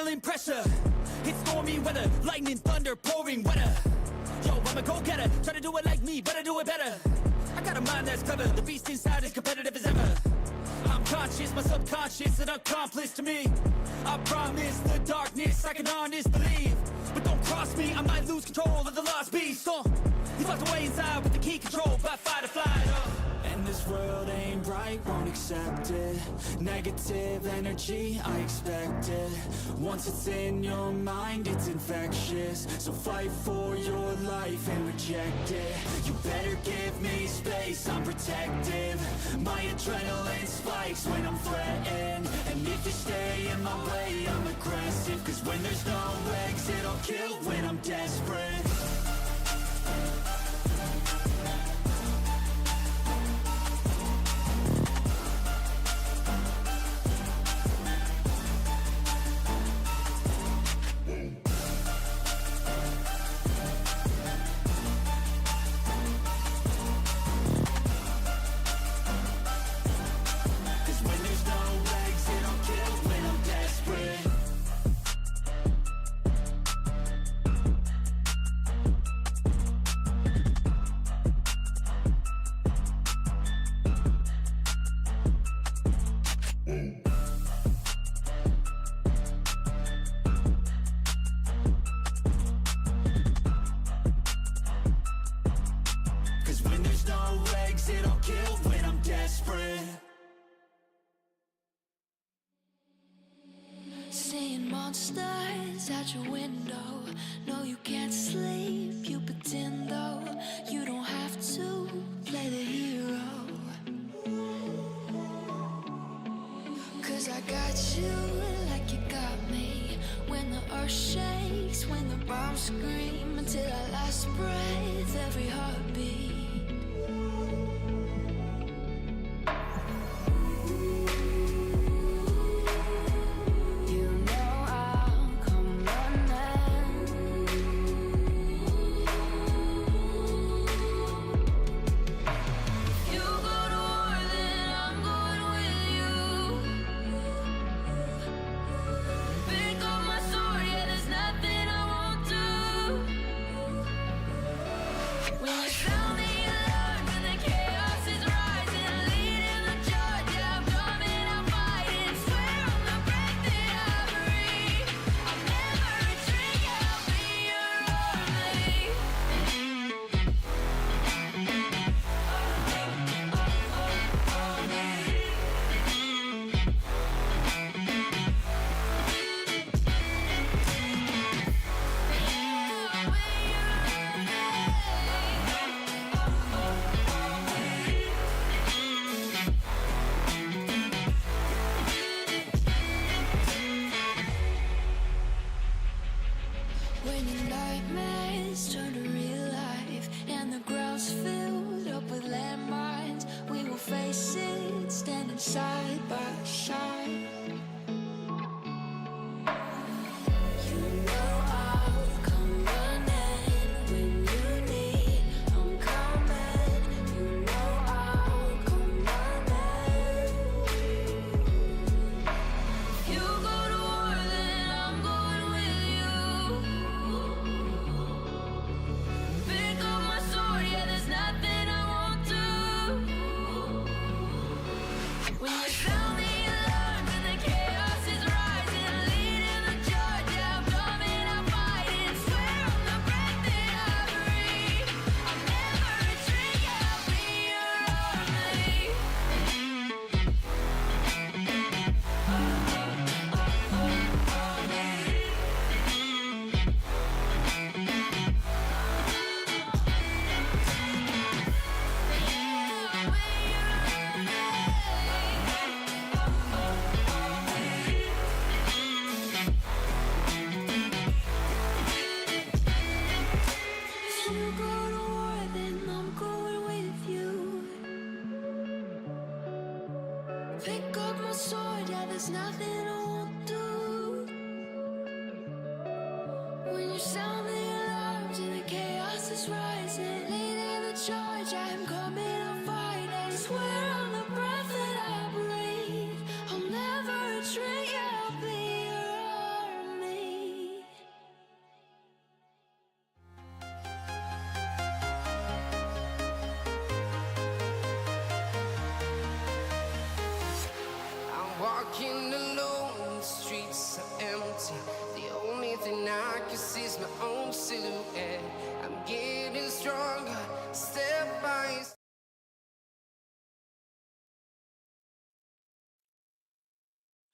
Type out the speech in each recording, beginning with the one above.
feeling pressure. It's stormy weather, lightning, thunder, pouring weather. Yo, I'm a go-getter, try to do it like me, but I do it better. I got a mind that's clever, the beast inside is competitive as ever. I'm conscious, my subconscious an accomplice to me. I promise the darkness I can honest believe. But don't cross me, I might lose control of the lost beast. He's locked away inside with the key controlled by fight or flight. And this world ain't right, won't accept it. Negative energy, I expect it. Once it's in your mind, it's infectious. So fight for your life and reject it. You better give me space, I'm protective. My adrenaline spikes when I'm threatened. And if you stay in my way, I'm aggressive. Cause when there's no exit, I'll kill when I'm desperate. Seeing monsters out your window. No, you can't sleep, you pretend though. You don't have to play the hero. Cause I got you like you got me. When the earth shakes, when the bombs scream. Until our last breath, every heartbeat. When your nightmares turn to real life and the ground's filled up with landmines, we will face it standing side by side. You know I'll come running when you need. I'm coming. You know I'll come running. You go to war, then I'm going with you. Pick up my sword, yeah, there's nothing I won't do. When you're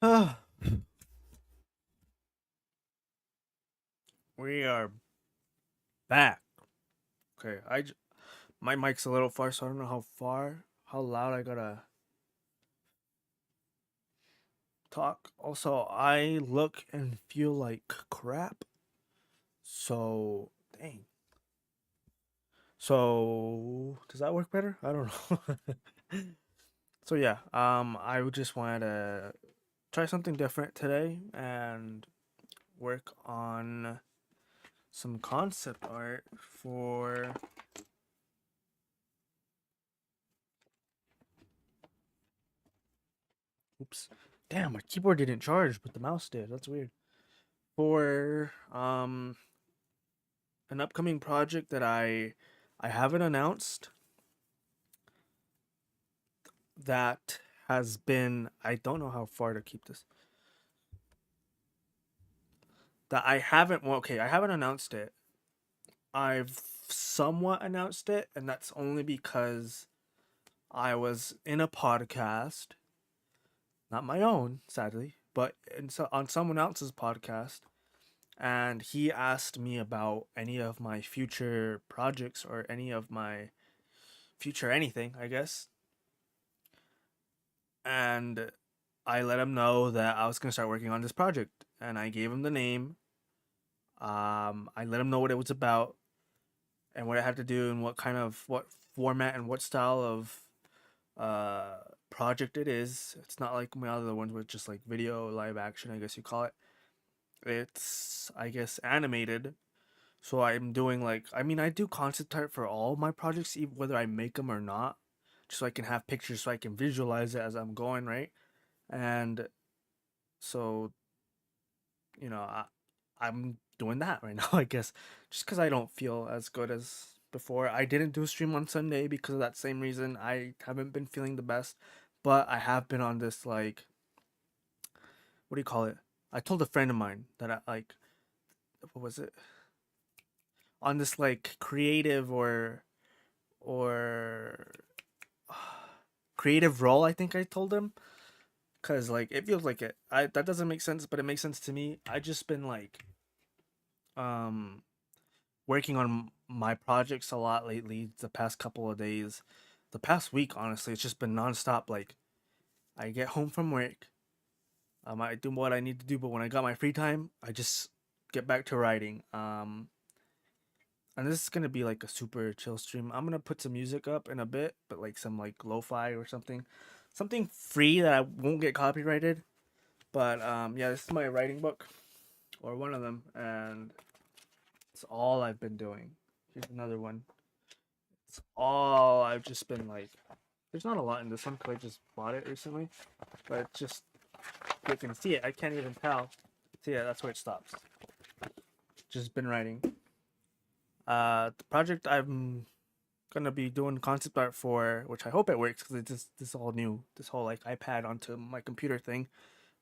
We are back. Okay, my mic's a little far, so I don't know how loud I gotta talk. Also, I look and feel like crap. So, dang. So, does that work better? I don't know. So yeah, I would just wanted to try something different today and work on some concept art for. Oops. Damn, my keyboard didn't charge, but the mouse did. That's weird. For an upcoming project that I haven't announced, that has been, I don't know how far to keep this. That I haven't, well, okay, I haven't announced it. I've somewhat announced it, and that's only because I was in a podcast, not my own, sadly, but on someone else's podcast, and he asked me about any of my future projects or any of my future anything, I guess. And I let him know that I was gonna start working on this project, and I gave him the name. I let him know what it was about and what I had to do and what format and what style of project it is. It's not like my other ones with just like video live action, I guess you call it. It's, I guess, animated. So I'm doing like, I mean, I do concept art for all my projects, even whether I make them or not, just so I can have pictures so I can visualize it as I'm going, right? And so, I'm doing that right now, I guess, just because I don't feel as good as before. I didn't do a stream on Sunday because of that same reason. I haven't been feeling the best, but I have been on this, like, what do you call it? I told a friend of mine that I like, what was it? On this like creative or creative role, I think I told him, cuz like it feels like it. I That doesn't make sense, but it makes sense to me. I just been like um working on my projects a lot lately, the past couple of days. The past week, honestly, it's just been nonstop. Like, I get home from work, I do what I need to do, but when I got my free time, I just get back to writing. And this is gonna be like a super chill stream. I'm gonna put some music up in a bit, but like some like lo-fi or something free that I won't get copyrighted. But yeah, this is my writing book, or one of them, and it's all I've been doing. Here's another one. It's all I've just been like. There's not a lot in this one because I just bought it recently, but it's just, you can see it. I can't even tell. See, yeah, that's where it stops. Just been writing. The project I'm gonna be doing concept art for, which I hope it works because it's just this all new. This whole like iPad onto my computer thing,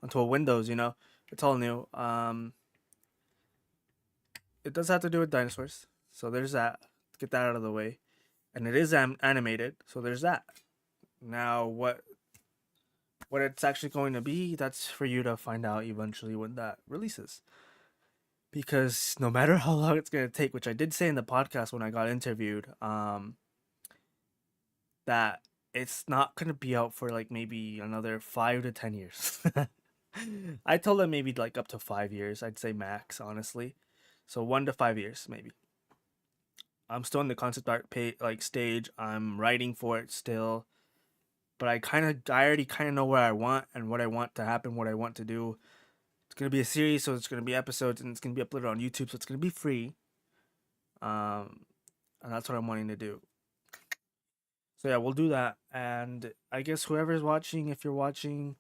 onto a Windows. It's all new. It does have to do with dinosaurs, so there's that. Get that out of the way, and it is animated, so there's that. Now, what it's actually going to be, that's for you to find out eventually when that releases. Because no matter how long it's gonna take, which I did say in the podcast when I got interviewed, that it's not gonna be out for like maybe another 5 to 10 years. I told them maybe like up to 5 years. I'd say max, honestly. So 1 to 5 years maybe. I'm still in the concept art like stage. I'm writing for it still, but I already kind of know where I want and what I want to happen, what I want to do. It's gonna be a series, so it's gonna be episodes, and it's gonna be uploaded on YouTube, so it's gonna be free. Um, and that's what I'm wanting to do. So yeah, we'll do that. And I guess whoever's watching, if you're watching,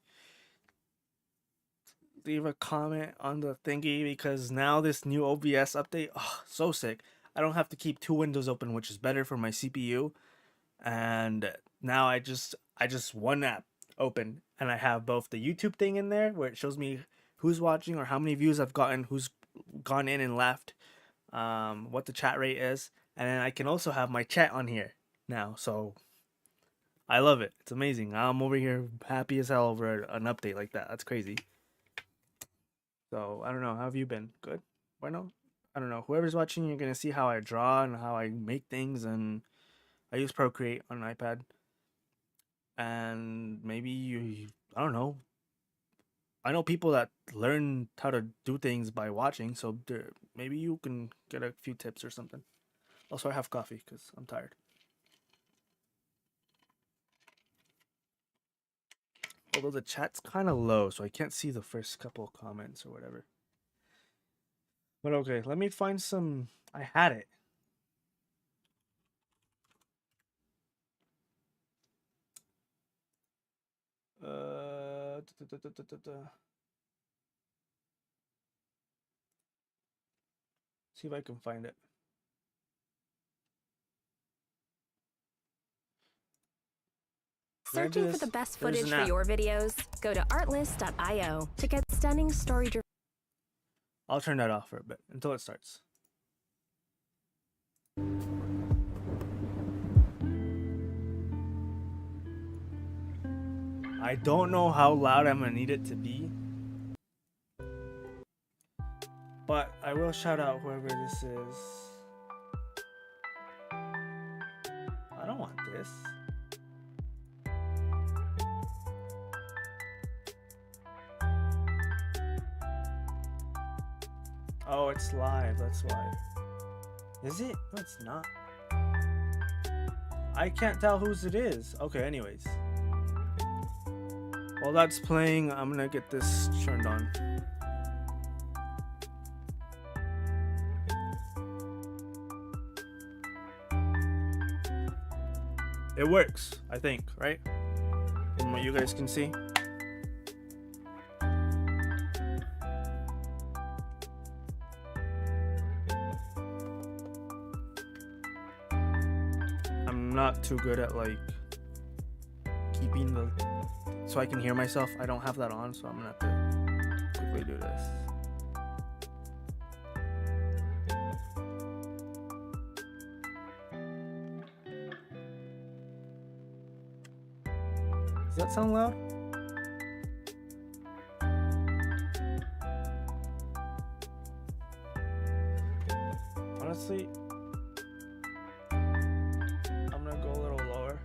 leave a comment on the thingy because now this new OBS update, oh, so sick. I don't have to keep two windows open, which is better for my CPU. And now I just one app open, and I have both the YouTube thing in there where it shows me who's watching or how many views I've gotten, who's gone in and left, what the chat rate is, and then I can also have my chat on here now. So I love it. It's amazing. I'm over here happy as hell over an update like that. That's crazy. So I don't know. How have you been? Good? Bueno? I don't know. Whoever's watching, you're gonna see how I draw and how I make things, and I use Procreate on an iPad. And maybe you, I don't know. I know people that learn how to do things by watching, so maybe you can get a few tips or something. Also, I have coffee because I'm tired. Although the chat's kind of low, so I can't see the first couple of comments or whatever. But okay, let me find some. I had it. See if I can find it. Searching for the best footage for your videos? Go to artlist.io to get stunning story-driven. I'll turn that off for a bit until it starts. I don't know how loud I'm gonna need it to be, but I will shout out whoever this is. I don't want this. Oh, it's live, that's why. Is it? No, it's not. I can't tell whose it is. Okay, anyways. While that's playing, I'm gonna get this turned on. It works, I think, right? From what you guys can see. I'm not too good at like keeping the so I can hear myself. I don't have that on, so I'm gonna have to quickly do this. Does that sound loud? Honestly, I'm gonna go a little lower.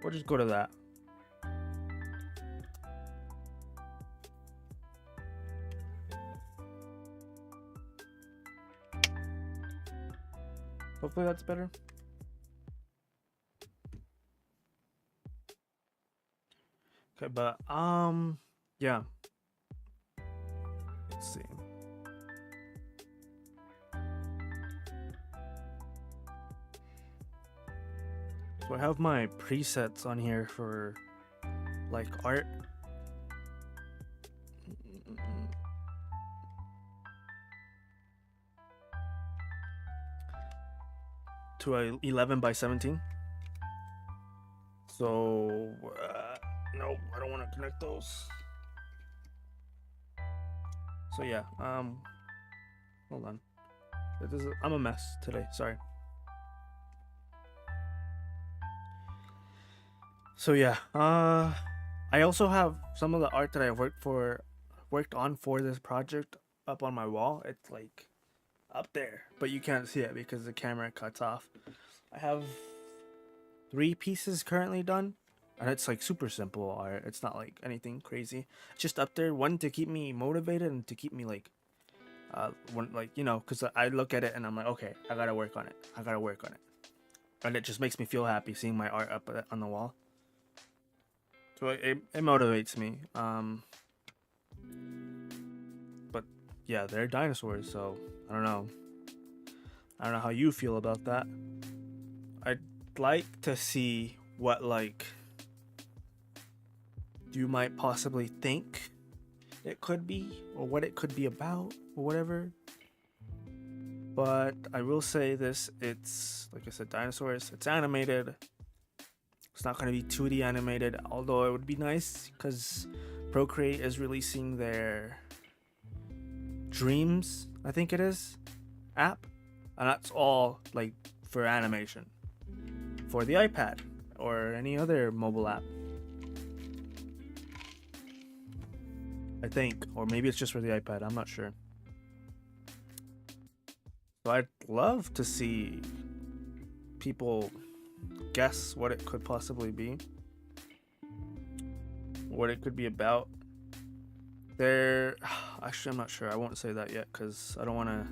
We'll just go to that. Hopefully that's better. Okay, but yeah. Let's see. So I have my presets on here for like art. To a 11 by 17. So nope, I don't want to connect those. So yeah, hold on. I'm a mess today. Sorry. So yeah, I also have some of the art that I worked on for this project up on my wall. It's like up there, but you can't see it because the camera cuts off. I have 3 pieces currently done, and it's like super simple art. It's not like anything crazy. It's just up there, one to keep me motivated and to keep me like because I look at it and I'm like, okay, I gotta work on it. And it just makes me feel happy seeing my art up on the wall. So it motivates me. But yeah, they're dinosaurs, so I don't know how you feel about that. I'd like to see what like you might possibly think it could be, or what it could be about, or whatever. But I will say this, it's like I said, dinosaurs. It's animated. It's not going to be 2D animated, although it would be nice because Procreate is releasing their Dreams, I think it is, app, and that's all like for animation for the iPad or any other mobile app, I think, or maybe it's just for the iPad, I'm not sure. So I'd love to see people guess what it could possibly be, what it could be about. Actually, I'm not sure. I won't say that yet because I don't want to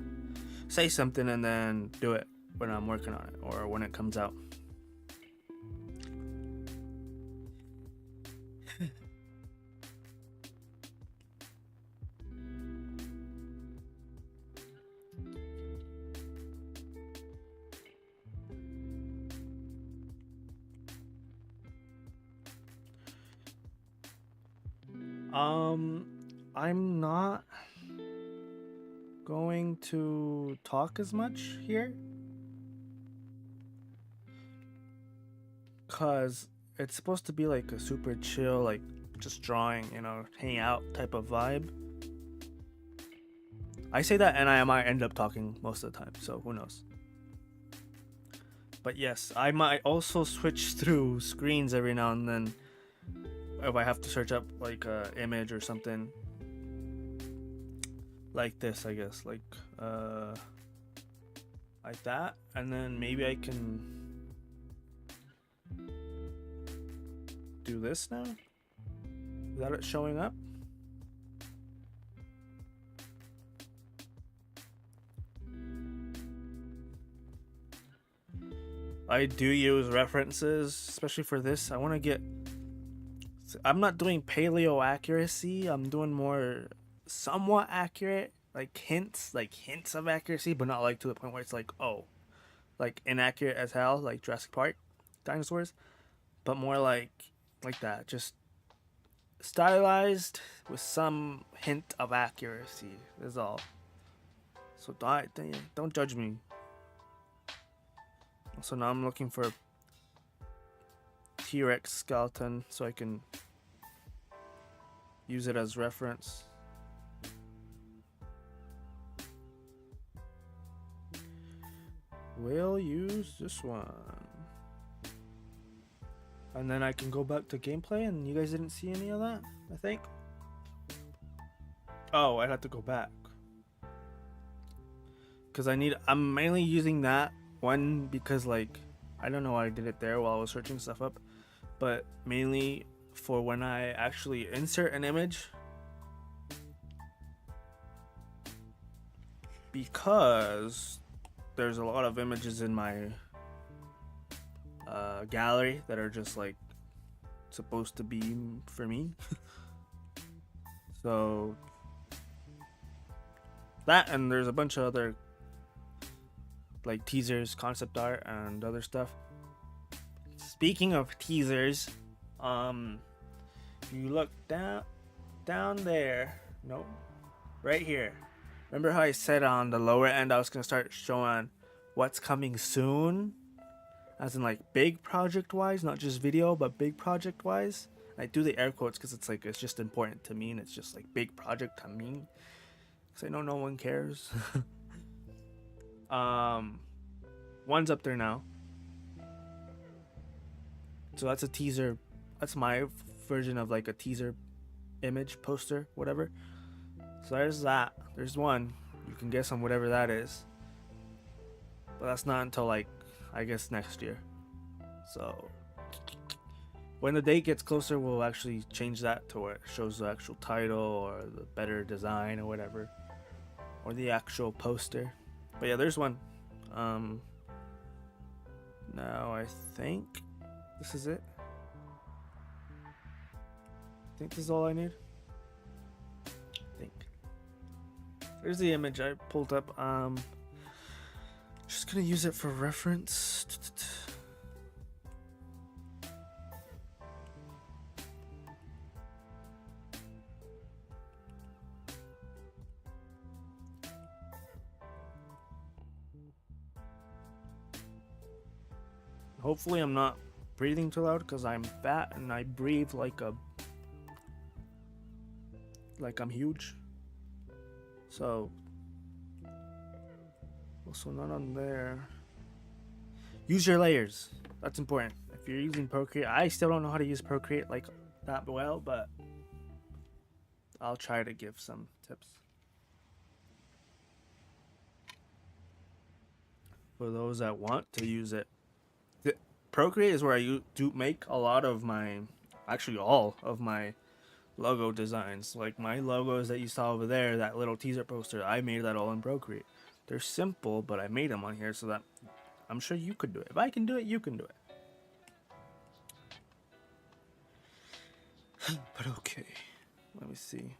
say something and then do it when I'm working on it or when it comes out. I'm not going to talk as much here because it's supposed to be like a super chill, like just drawing, hang out type of vibe. I say that and I might end up talking most of the time, so who knows. But yes, I might also switch through screens every now and then if I have to search up like a image or something like this, I guess, like that, and then maybe I can do this now without it showing up. I do use references, especially for this. I'm not doing paleo accuracy. I'm doing more somewhat accurate, like hints of accuracy, but not like to the point where it's like, oh, like inaccurate as hell, like Jurassic Park dinosaurs, but more like that, just stylized with some hint of accuracy is all. So don't judge me. So now I'm looking for T-Rex skeleton so I can use it as reference. We'll use this one. And then I can go back to gameplay, and you guys didn't see any of that, I think. Oh, I'd have to go back. Because I'm mainly using that one because, like, I don't know why I did it there while I was searching stuff up, but mainly for when I actually insert an image, because there's a lot of images in my gallery that are just like supposed to be for me. So that, and there's a bunch of other like teasers, concept art, and other stuff. Speaking of teasers, if you look down there, nope, right here. Remember how I said on the lower end I was gonna start showing what's coming soon, as in like big project wise, not just video, but big project wise. I do the air quotes because it's just important to me, and it's just like big project to me, because I know no one cares. One's up there now, so that's a teaser. That's my version of like a teaser image, poster, whatever. So there's that. There's one. You can guess on whatever that is, but that's not until like, I guess, next year. So when the date gets closer, we'll actually change that to where it shows the actual title or the better design or whatever, or the actual poster. But yeah, there's one. Now I think this is it. I think this is all I need. I think. There's the image I pulled up. Just gonna use it for reference. Hopefully I'm not breathing too loud because I'm fat and I breathe like a like I'm huge. So also none on there. Use your layers. That's important. If you're using Procreate, I still don't know how to use Procreate like that well, but I'll try to give some tips for those that want to use it. Procreate is where I do make a lot of my, actually all of my logo designs. Like my logos that you saw over there, that little teaser poster, I made that all in Procreate. They're simple, but I made them on here so that I'm sure you could do it. If I can do it, you can do it. But okay, let me see.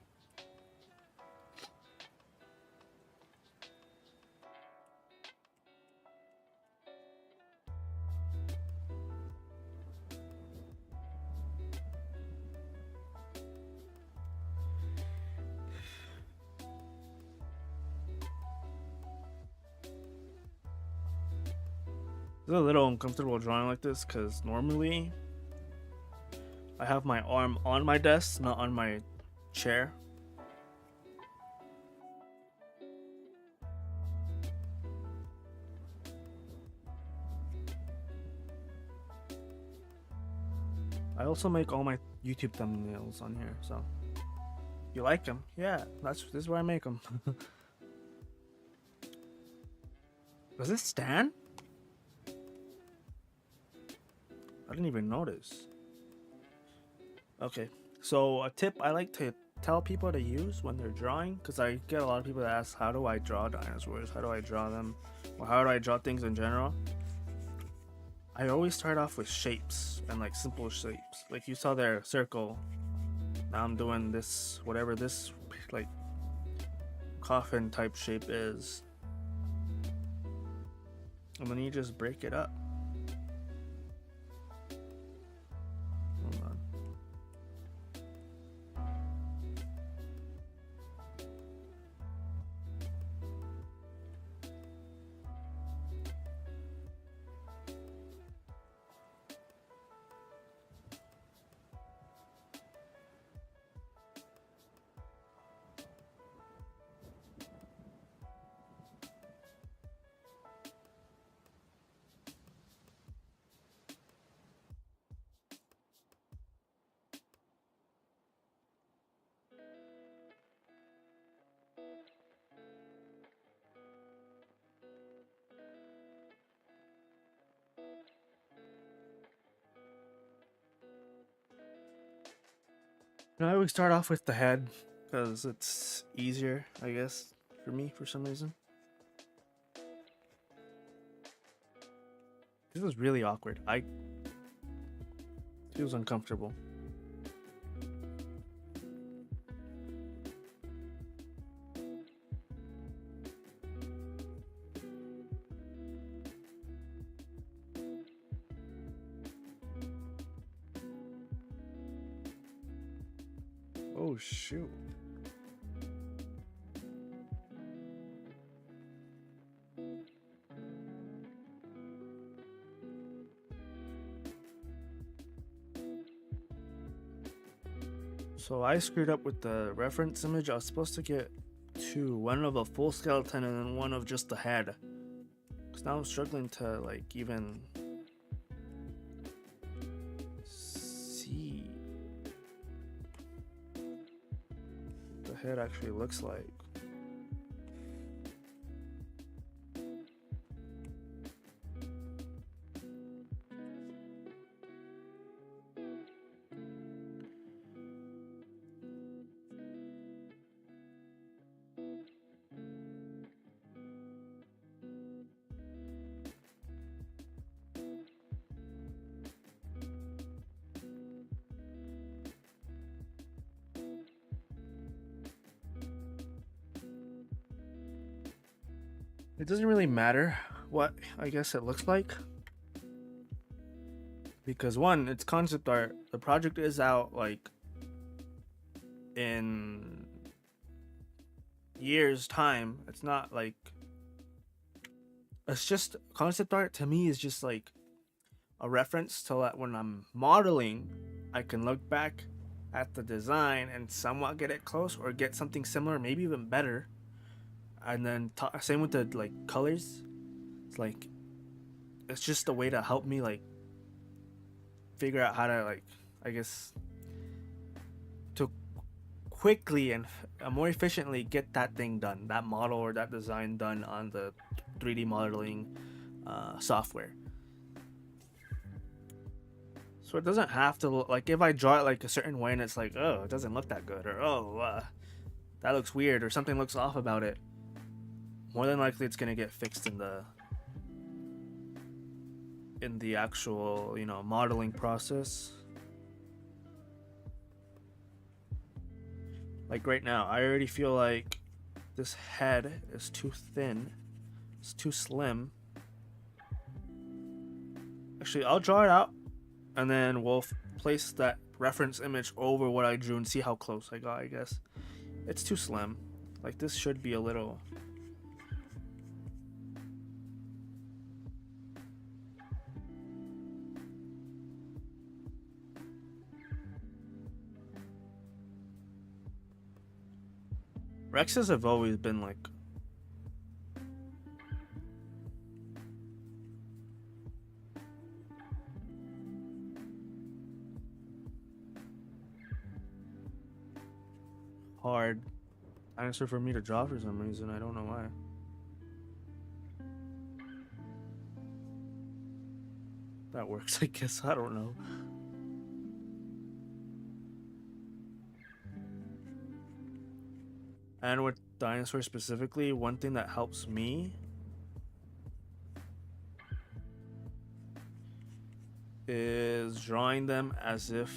It's a little uncomfortable drawing like this because normally I have my arm on my desk, not on my chair. I also make all my YouTube thumbnails on here, so you like them? Yeah, this is where I make them. Does this stand? I didn't even notice. Okay, so a tip I like to tell people to use when they're drawing, because I get a lot of people that ask, how do I draw dinosaurs? How do I draw them? Or how do I draw things in general? I always start off with shapes and like simple shapes. Like you saw there, circle. Now I'm doing this, whatever this like coffin type shape is. And then you just break it up. Hold on. I always start off with the head because it's easier, I guess, for me for some reason. This is really awkward. It feels uncomfortable. Oh shoot. So I screwed up with the reference image. I was supposed to get two, one of a full skeleton and then one of just the head. Cause now I'm struggling to like even see what the head actually looks like. It doesn't really matter what I guess it looks like, because one, it's concept art. The project is out like in years time. It's not like, it's just concept art to me is just like a reference to that when I'm modeling I can look back at the design and somewhat get it close or get something similar, maybe even better. And then same with the like colors. It's like it's just a way to help me like figure out how to like, I guess, to quickly and more efficiently get that thing done, that model or that design done on the 3D modeling software. So it doesn't have to look like, if I draw it like a certain way and it's like, oh, it doesn't look that good, or oh, that looks weird, or something looks off about it, more than likely it's gonna get fixed in the actual, you know, modeling process. Like right now, I already feel like this head is too thin, it's too slim. Actually, I'll draw it out and then we'll place that reference image over what I drew and see how close I got, I guess. It's too slim. Like this should be a little... Rexes have always been like... hard answer for me to draw for some reason. I don't know why. That works, I guess. I don't know. And with dinosaurs specifically, one thing that helps me is drawing them as if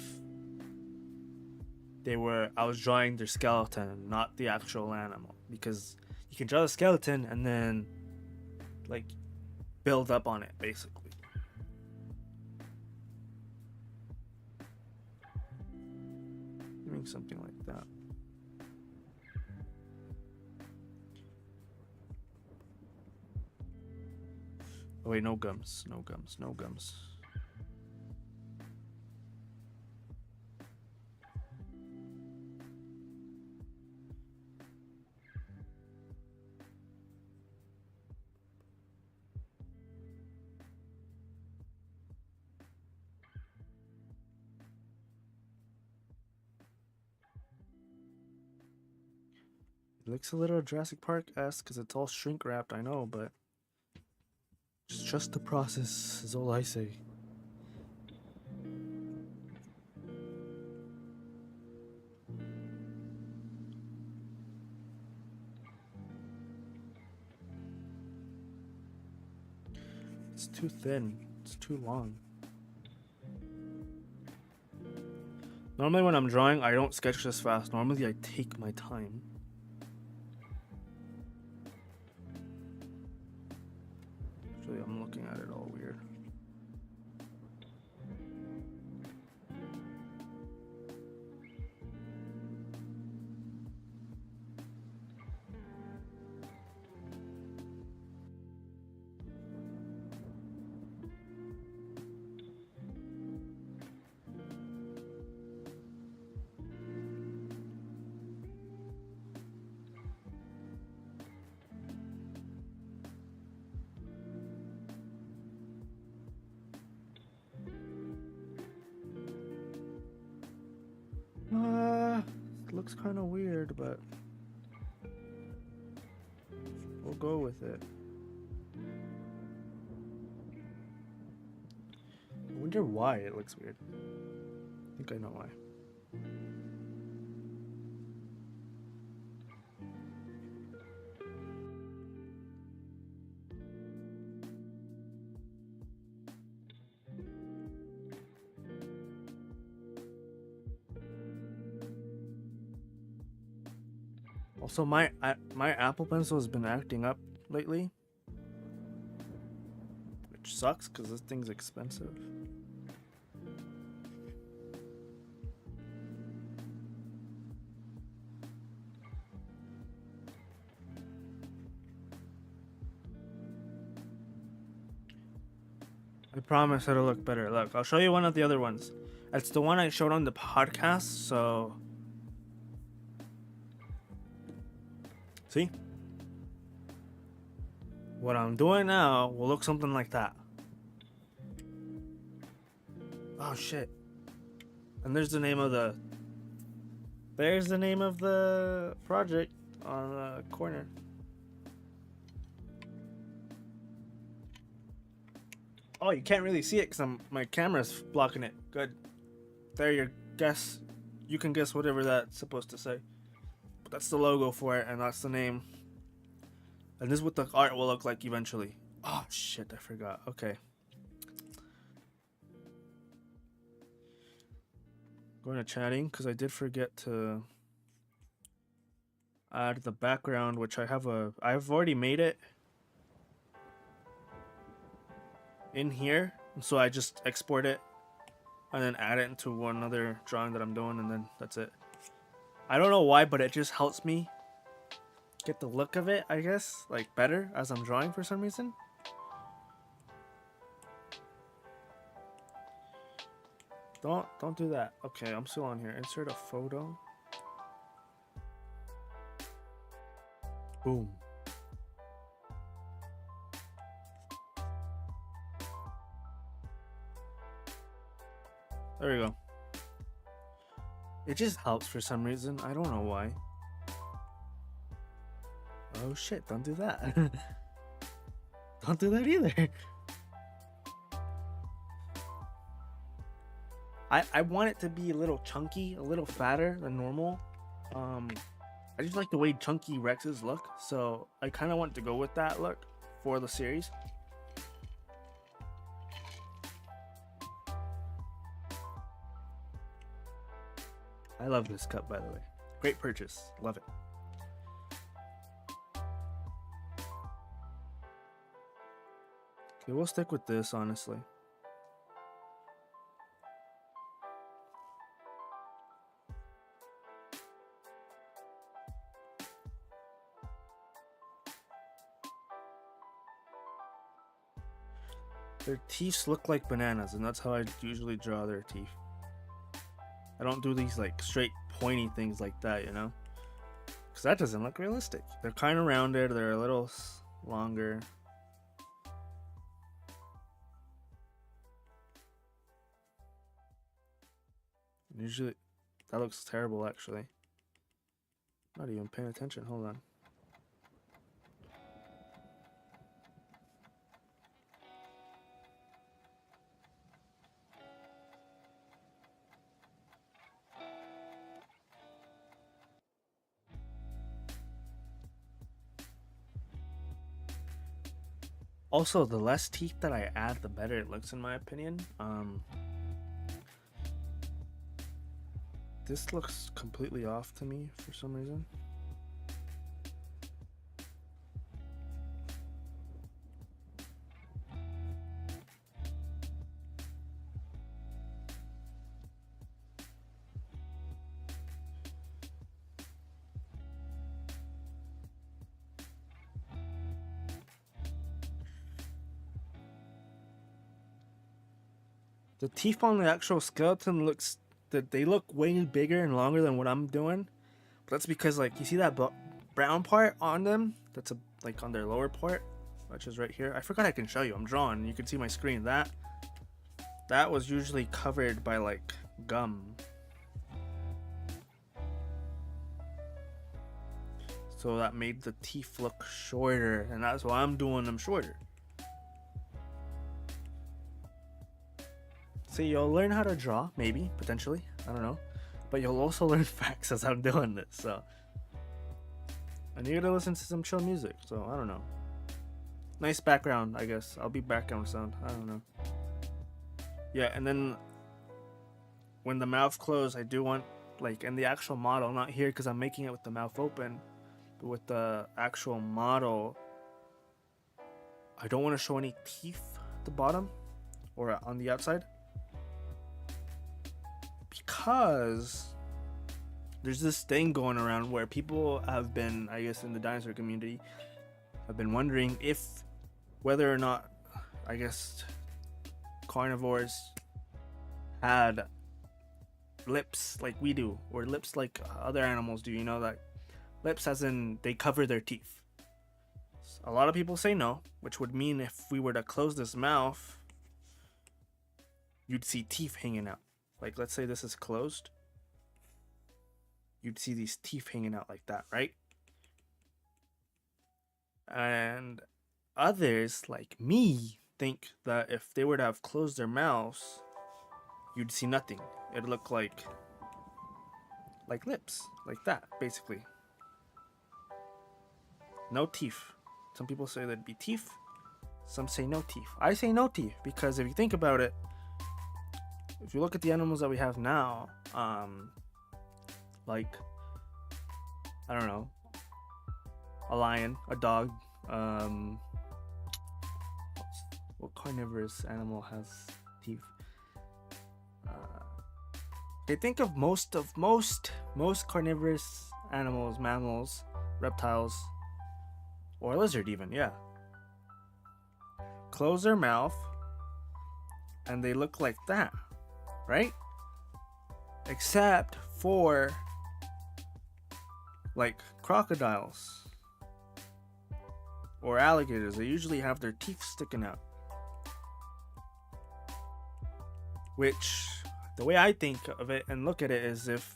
I was drawing their skeleton, not the actual animal. Because you can draw the skeleton and then like build up on it, basically. Doing something like that. Oh wait, no gums, no gums, no gums. It looks a little Jurassic Park-esque because it's all shrink wrapped, I know, but just trust the process is all I say. It's too thin. It's too long. Normally when I'm drawing, I don't sketch this fast. Normally I take my time. Actually, I'm looking at it all weird. Looks kind of weird, but we'll go with it. I wonder why it looks weird. I think I know why. Also, my Apple Pencil has been acting up lately, which sucks because this thing's expensive. I promise it'll look better. Look, I'll show you one of the other ones. It's the one I showed on the podcast, so see? What I'm doing now will look something like that. Oh shit. And there's the name of the project on the corner. Oh, you can't really see it because my camera's blocking it. Good. There, you can guess whatever that's supposed to say. But that's the logo for it, and that's the name. And this is what the art will look like eventually. Oh shit, I forgot. Okay. Going to chatting because I did forget to add the background, which I've already made it in here, so I just export it and then add it into one other drawing that I'm doing, and then that's it. I don't know why, but it just helps me get the look of it, I guess, like better as I'm drawing for some reason. Don't do that. Okay, I'm still on here. Insert a photo. Boom. There we go. It just helps for some reason. I don't know why. Oh shit, don't do that. Don't do that either. I want it to be a little chunky, a little fatter than normal. I just like the way chunky Rexes look, so I kind of want to go with that look for the series. I love this cup, by the way. Great purchase. Love it. Okay, we'll stick with this, honestly. Their teeth look like bananas, and that's how I usually draw their teeth. I don't do these like straight pointy things like that, you know? Because that doesn't look realistic. They're kind of rounded, they're a little longer. Usually, that looks terrible actually. Not even paying attention, hold on. Also, the less teeth that I add, the better it looks in my opinion. This looks completely off to me for some reason. The teeth on the actual skeleton they look way bigger and longer than what I'm doing. But that's because, like, you see that brown part on them? That's like on their lower part, which is right here. I forgot I can show you. I'm drawing. You can see my screen. That was usually covered by like gum. So that made the teeth look shorter, and that's why I'm doing them shorter. See, you'll learn how to draw, maybe, potentially, I don't know. But you'll also learn facts as I'm doing this, so. And you're gonna listen to some chill music, so I don't know. Nice background, I guess. I'll be background sound, I don't know. Yeah, and then when the mouth closed, I do want, like, in the actual model, not here because I'm making it with the mouth open, but with the actual model, I don't want to show any teeth at the bottom or on the outside. Because there's this thing going around where people have been, I guess in the dinosaur community, have been wondering whether or not, I guess, carnivores had lips like we do, or lips like other animals do. You know, that lips as in they cover their teeth. A lot of people say no, which would mean if we were to close this mouth, you'd see teeth hanging out. Like, let's say this is closed. You'd see these teeth hanging out like that, right? And others, like me, think that if they were to have closed their mouths, you'd see nothing. It'd look like lips, like that, basically. No teeth. Some people say there'd be teeth. Some say no teeth. I say no teeth because if you think about it, if you look at the animals that we have now, like, I don't know, a lion, a dog, what carnivorous animal has teeth? They think of most carnivorous animals, mammals, reptiles, or a lizard even, yeah. Close their mouth and they look like that, right? Except for like crocodiles or alligators. They usually have their teeth sticking out. Which, the way I think of it and look at it is if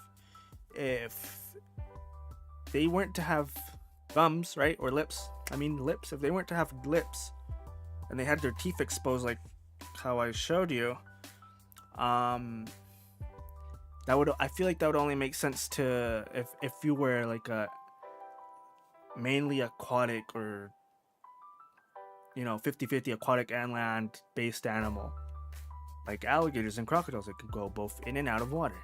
they weren't to have gums, right, or lips, lips, if they weren't to have lips and they had their teeth exposed like how I showed you, I feel like that would only make sense to if you were like a mainly aquatic, or 50-50 aquatic and land based animal. Like alligators and crocodiles, that could go both in and out of water,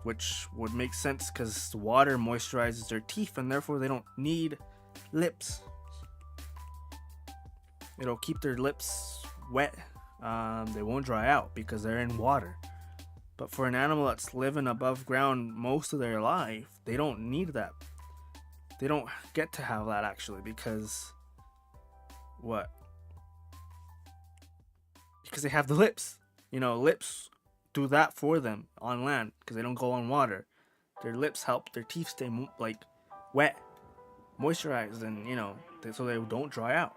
which would make sense because the water moisturizes their teeth and therefore they don't need lips. It'll keep their lips wet. They won't dry out because they're in water. But for an animal that's living above ground most of their life, they don't need that. They don't get to have that actually because what? Because they have the lips. Lips do that for them on land because they don't go on water. Their lips help their teeth stay wet, moisturized, and so they don't dry out.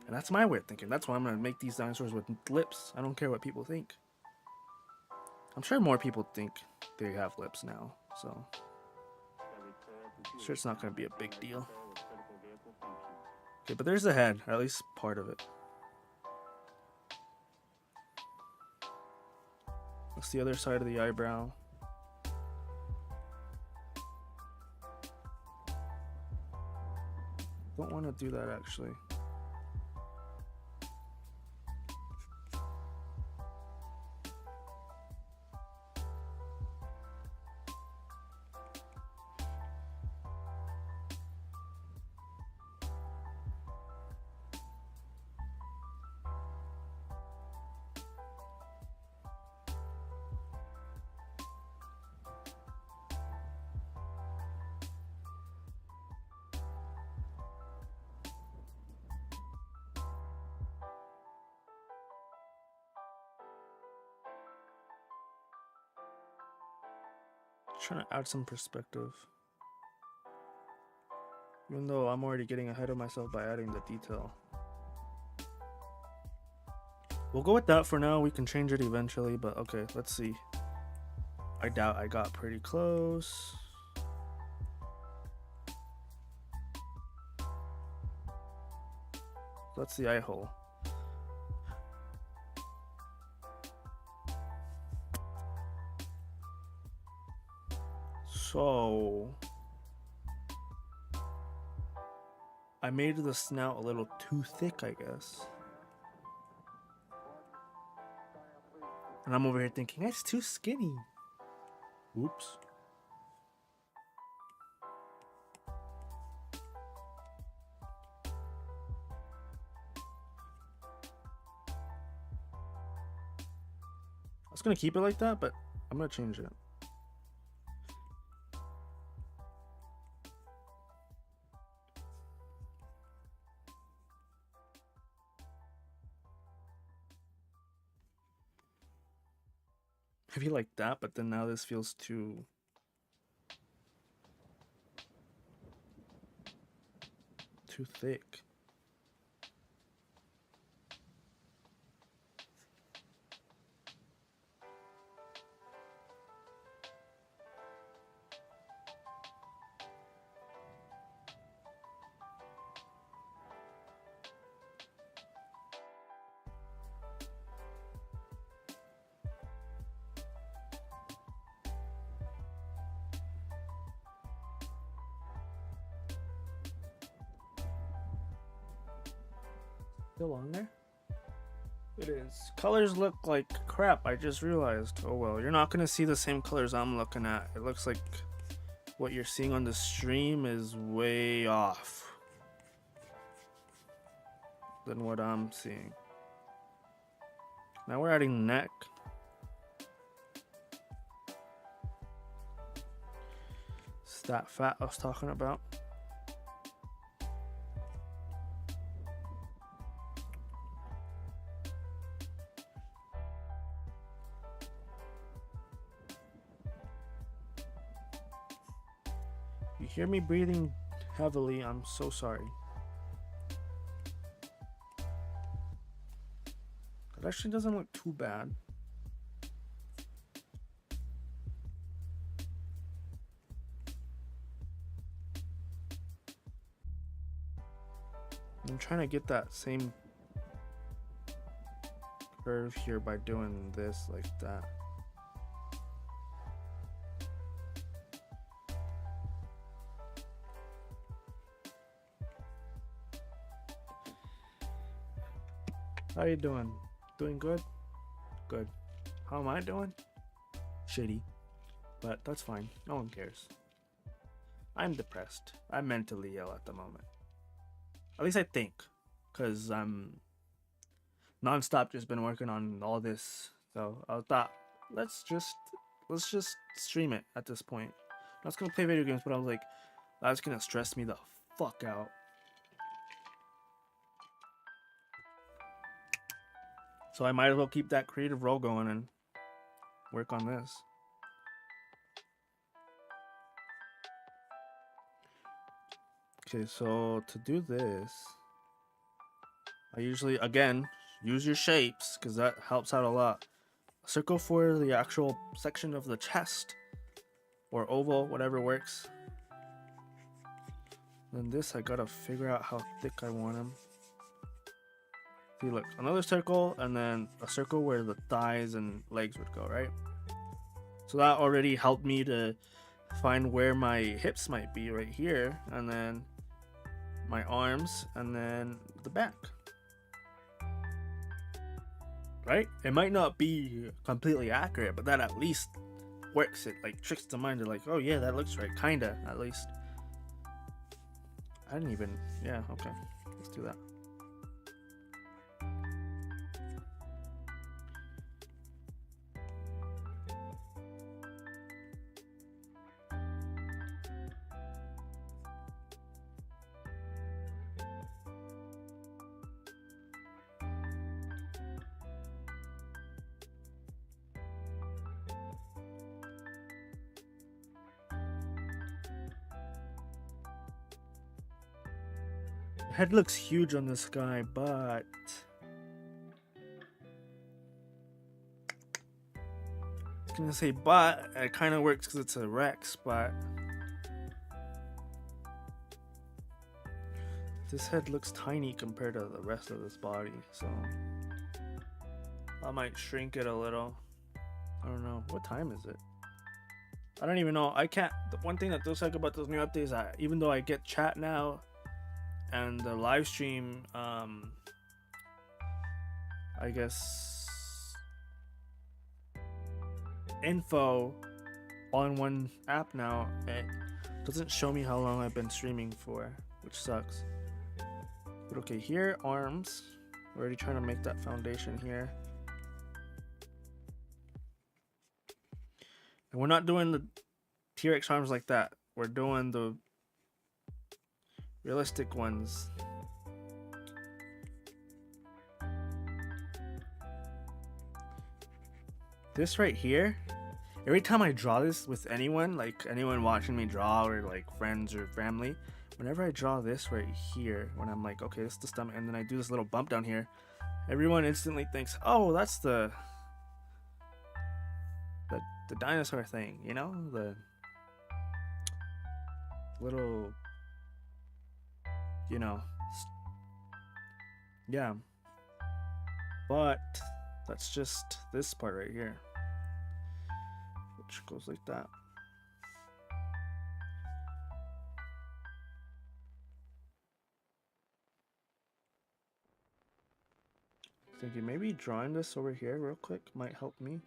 And that's my way of thinking. That's why I'm gonna make these dinosaurs with lips. I don't care what people think. I'm sure more people think they have lips now, so I'm sure it's not gonna be a big deal. Okay, but there's the head, or at least part of it. That's the other side of the eyebrow. Don't want to do that actually. Trying to add some perspective, even though I'm already getting ahead of myself by adding the detail. We'll go with that for now. We can change it eventually, but okay, let's see. I doubt I got pretty close. That's the eye hole. So I made the snout a little too thick, I guess. And I'm over here thinking, it's too skinny. Oops. I was gonna keep it like that, but I'm gonna change it. I feel like that, but then now this feels too thick. Still on there? It is. Colors look like crap. I just realized. Oh well, you're not gonna see the same colors I'm looking at. It looks like what you're seeing on the stream is way off than what I'm seeing. Now we're adding neck. It's that fat I was talking about. You hear me breathing heavily, I'm so sorry. It actually doesn't look too bad. I'm trying to get that same curve here by doing this like that. How you doing? Doing good? Good. How am I doing? Shitty. But that's fine. No one cares. I'm depressed. I'm mentally ill at the moment. At least I think. Because I'm non-stop just been working on all this. So I thought, let's just stream it at this point. I was gonna play video games, but I was like, that's gonna stress me the fuck out. So I might as well keep that creative role going and work on this. Okay, so to do this, I usually, again, use your shapes because that helps out a lot. A circle for the actual section of the chest or oval, whatever works. Then this, I gotta figure out how thick I want them. See, look, another circle, and then a circle where the thighs and legs would go, right? So that already helped me to find where my hips might be right here, and then my arms, and then the back. Right? It might not be completely accurate, but that at least works. It like tricks the mind to like, oh yeah, that looks right, kinda, at least. I didn't even, yeah, okay, let's do that. Head looks huge on this guy, but I was gonna say but it kind of works because it's a Rex, but this head looks tiny compared to the rest of this body, so I might shrink it a little. I don't know. What time is it? I don't even know. I can't. The one thing that does suck about those new updates is that even though I get chat now and the live stream, I guess, info on one app now, it doesn't show me how long I've been streaming for, which sucks. But okay, here, arms. We're already trying to make that foundation here. And we're not doing the T-Rex arms like that. We're doing the realistic ones. this right here, every time I draw this with anyone, like anyone watching me draw or like friends or family, whenever I draw this right here, when I'm like, okay, this is the stomach, and then I do this little bump down here, everyone instantly thinks, oh, that's the dinosaur thing, you know, the little, you know, yeah. But that's just this part right here, which goes like that. Thinking maybe drawing this over here real quick might help me.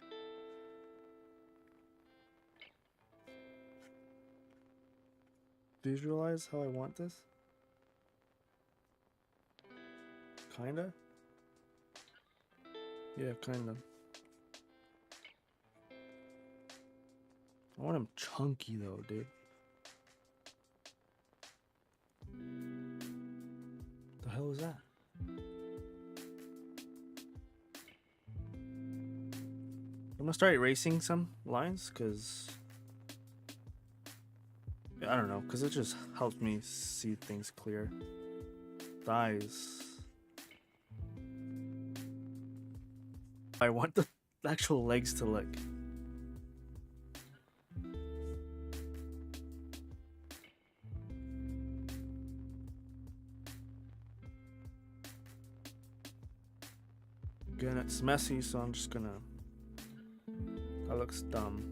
Visualize how I want this. Kinda. Yeah, kinda. I want him chunky though, dude. The hell is that? I'm gonna start erasing some lines because I don't know, because it just helps me see things clear. Thighs. I want the actual legs to look. Again, it's messy, so I'm just gonna. That looks dumb.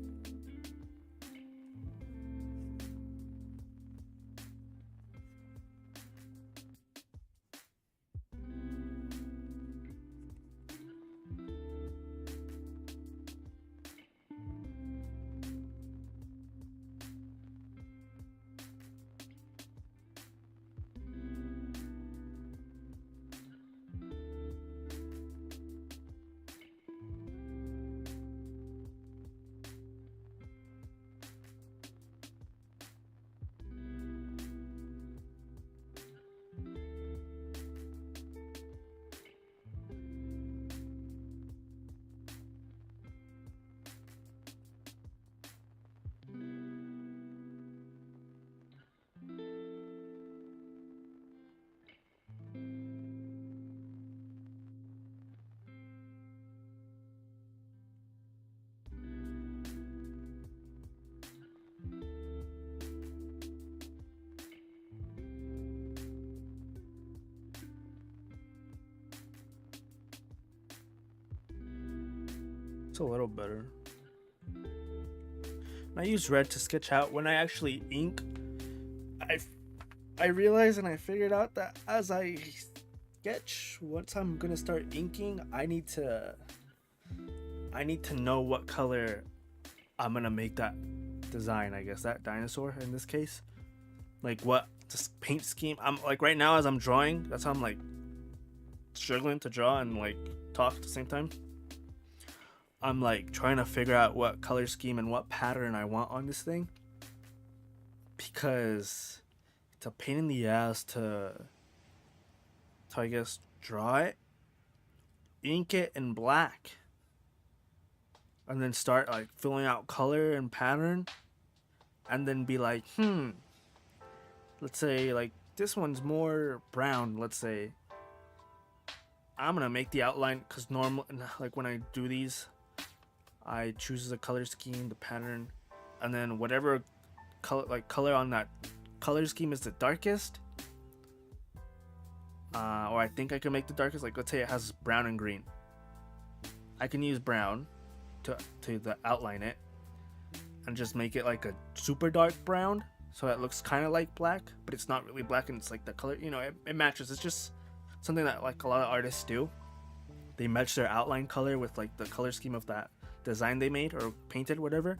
It's a little better. I use red to sketch out. When I actually ink, I realized and I figured out that as I sketch, once I'm gonna start inking, I need to know what color I'm gonna make that design, I guess, that dinosaur in this case. Like what this paint scheme. I'm like right now as I'm drawing, that's how I'm like struggling to draw and like talk at the same time. I'm like trying to figure out what color scheme and what pattern I want on this thing, because it's a pain in the ass to I guess draw it, ink it in black, and then start like filling out color and pattern, and then be like, let's say like this one's more brown, let's say. I'm gonna make the outline, because normal, like when I do these, I choose the color scheme, the pattern, and then whatever color on that color scheme is the darkest, or I think I can make the darkest. Like let's say it has brown and green. I can use brown to outline it, and just make it like a super dark brown, so it looks kind of like black, but it's not really black, and it's like the color, you know, it matches. It's just something that like a lot of artists do. They match their outline color with like the color scheme of that design they made or painted, whatever.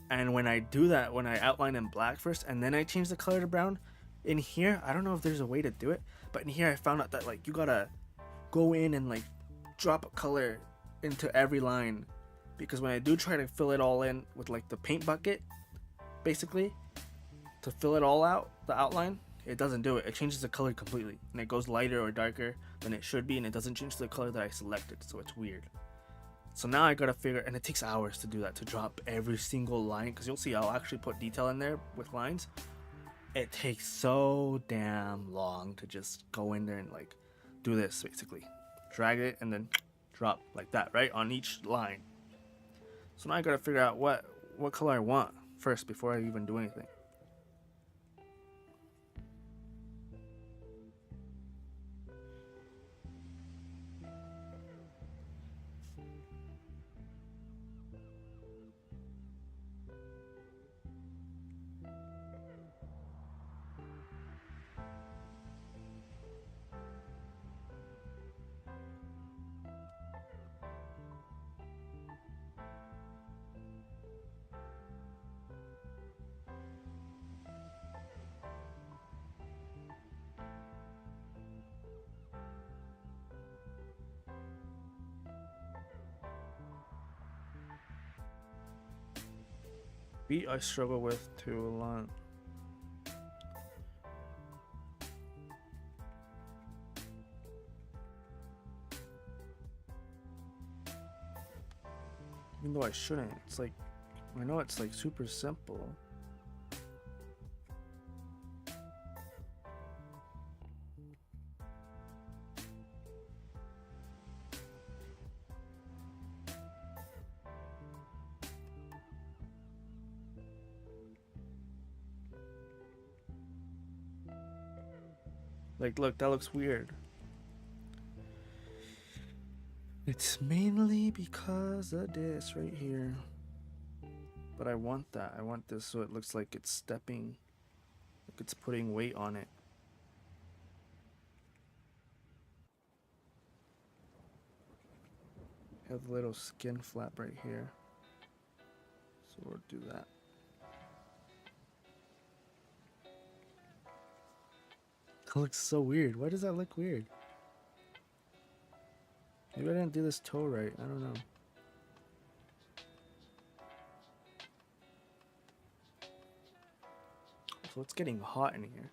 And when I do that, when I outline in black first and then I change the color to brown, in here, I don't know if there's a way to do it, but in here I found out that like you gotta go in and like drop a color into every line, because when I do try to fill it all in with like the paint bucket, basically to fill it all out, the outline, it doesn't do it. It changes the color completely, and it goes lighter or darker than it should be, and it doesn't change the color that I selected, so it's weird. So now I gotta figure, and it takes hours to do that, to drop every single line, because you'll see I'll actually put detail in there with lines. It takes so damn long to just go in there and like do this, basically drag it and then drop like that, right, on each line. So now I gotta figure out what color I want first before I even do anything. Beat I struggle with to align. Even though I shouldn't, it's like, I know it's like super simple. Like, look, that looks weird. It's mainly because of this right here. But I want that. I want this so it looks like it's stepping, like it's putting weight on it. Have a little skin flap right here. So we'll do that. That looks so weird. Why does that look weird? Maybe I didn't do this toe right. I don't know. So it's getting hot in here.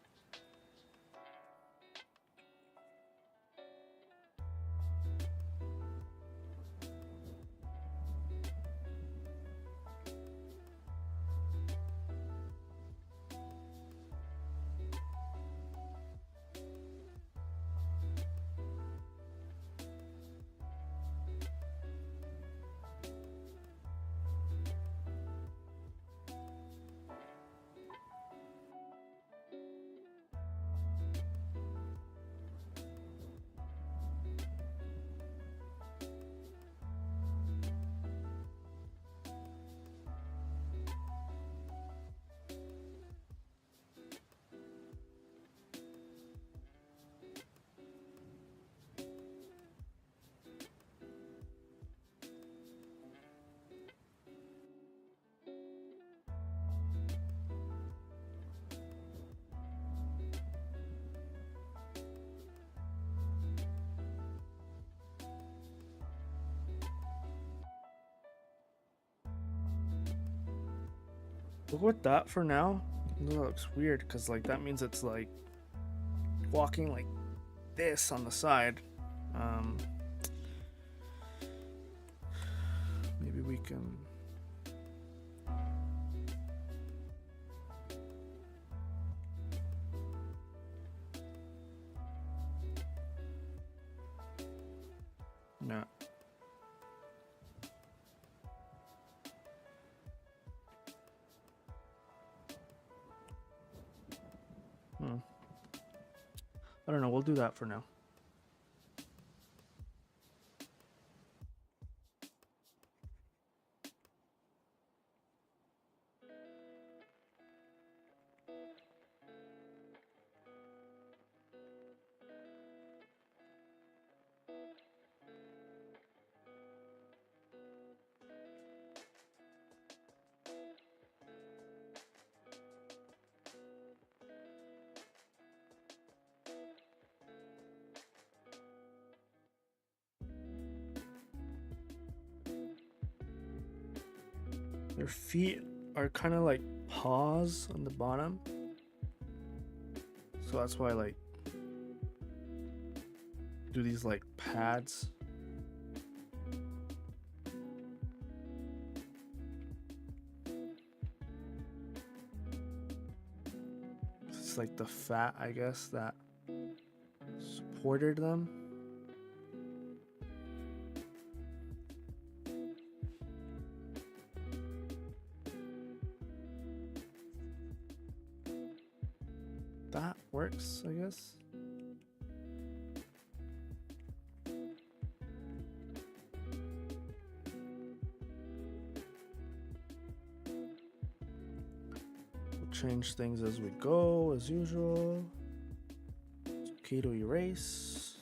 We'll go with that for now. That looks weird because like that means it's like walking like this on the side. Maybe we can no. I don't know, we'll do that for now. Their feet are kind of like paws on the bottom. So that's why I like do these like pads. replace like the fat, I guess, that supported them. That works, I guess. We'll change things as we go, as usual. Key to erase.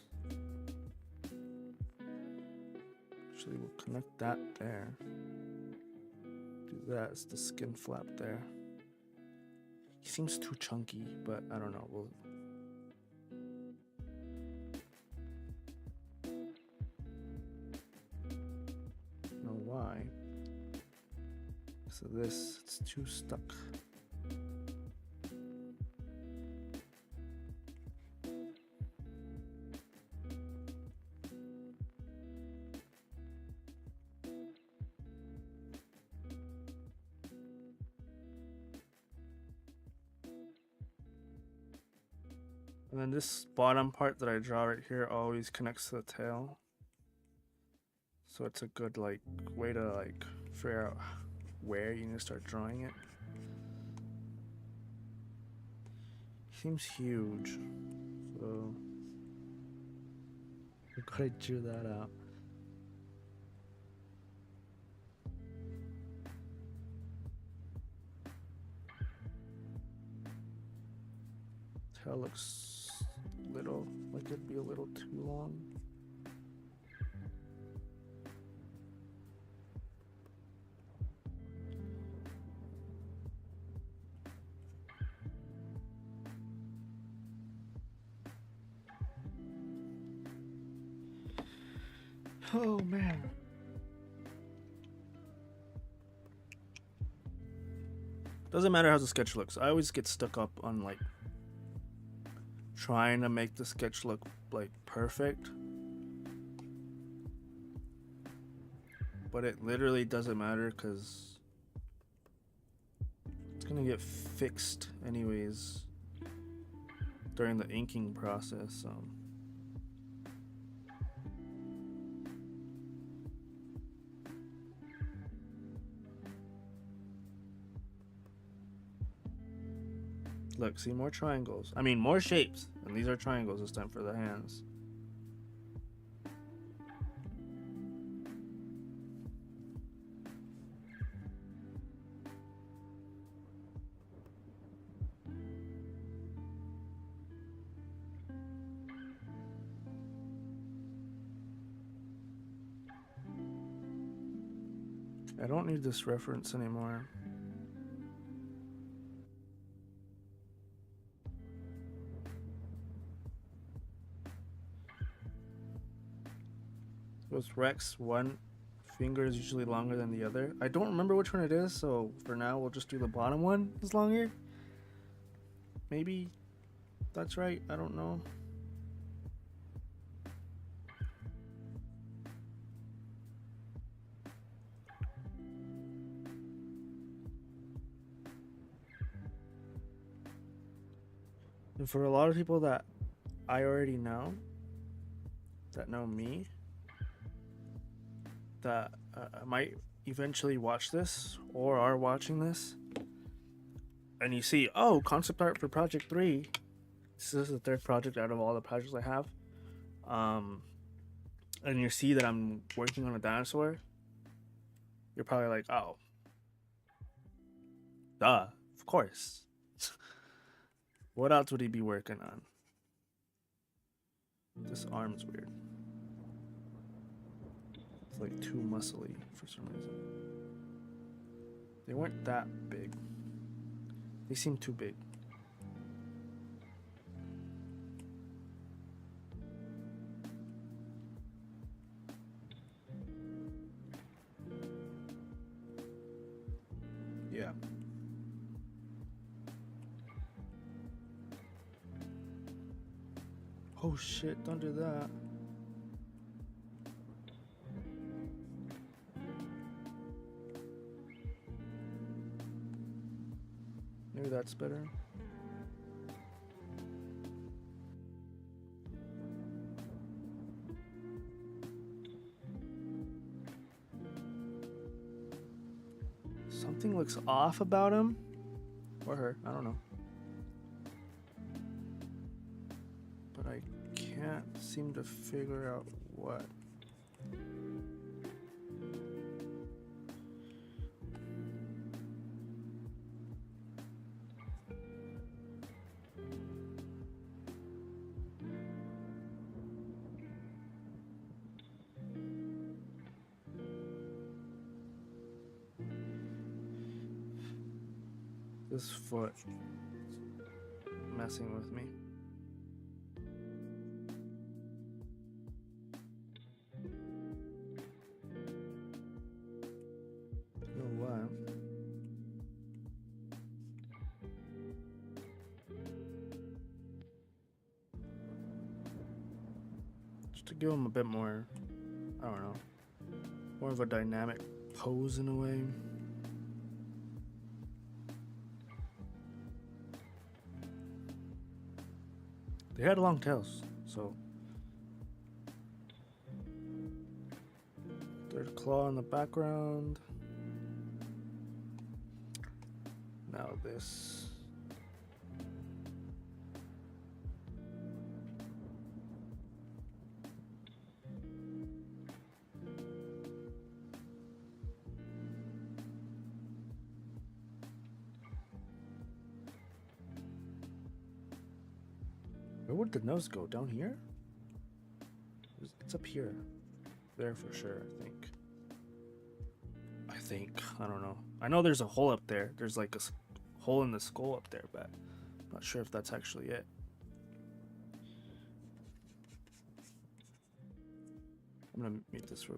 Actually, we'll connect that there. Do that as the skin flap there. He seems too chunky, but I don't know. We'll know why. So this, it's too stuck. And then this bottom part that I draw right here always connects to the tail. So it's a good like way to like figure out where you need to start drawing it. Seems huge. So look how I drew that out. Tail looks little, like it'd be a little too long. Oh man. Doesn't matter how the sketch looks. I always get stuck up on like trying to make the sketch look like perfect, but it literally doesn't matter because it's gonna get fixed anyways during the inking process. Look, see, more triangles. I mean, more shapes. And these are triangles this time for the hands. I don't need this reference anymore. With Rex, one finger is usually longer than the other. I don't remember which one it is, so for now we'll just do the bottom one is longer. Maybe that's right, I don't know. And for a lot of people that I already know, that know me, that might eventually watch this or are watching this, and you see, oh, concept art for project 3. This is the third project out of all the projects I have. And you see that I'm working on a dinosaur. You're probably like, oh, duh, of course. What else would he be working on? This arm's weird. It's like too muscly for some reason. They weren't that big. They seem too big. Yeah. Oh shit, don't do that. Maybe that's better. Something looks off about him. Or her, I don't know. But I can't seem to figure out what. This foot messing with me. You know what? Just to give him a bit more, I don't know, more of a dynamic pose in a way. They had long tails, so third claw in the background. Now this. Where would the nose go? Down here? It's up here. There for sure, I think. I don't know. I know there's a hole up there. There's like a hole in the skull up there, but I'm not sure if that's actually it. I'm gonna mute this for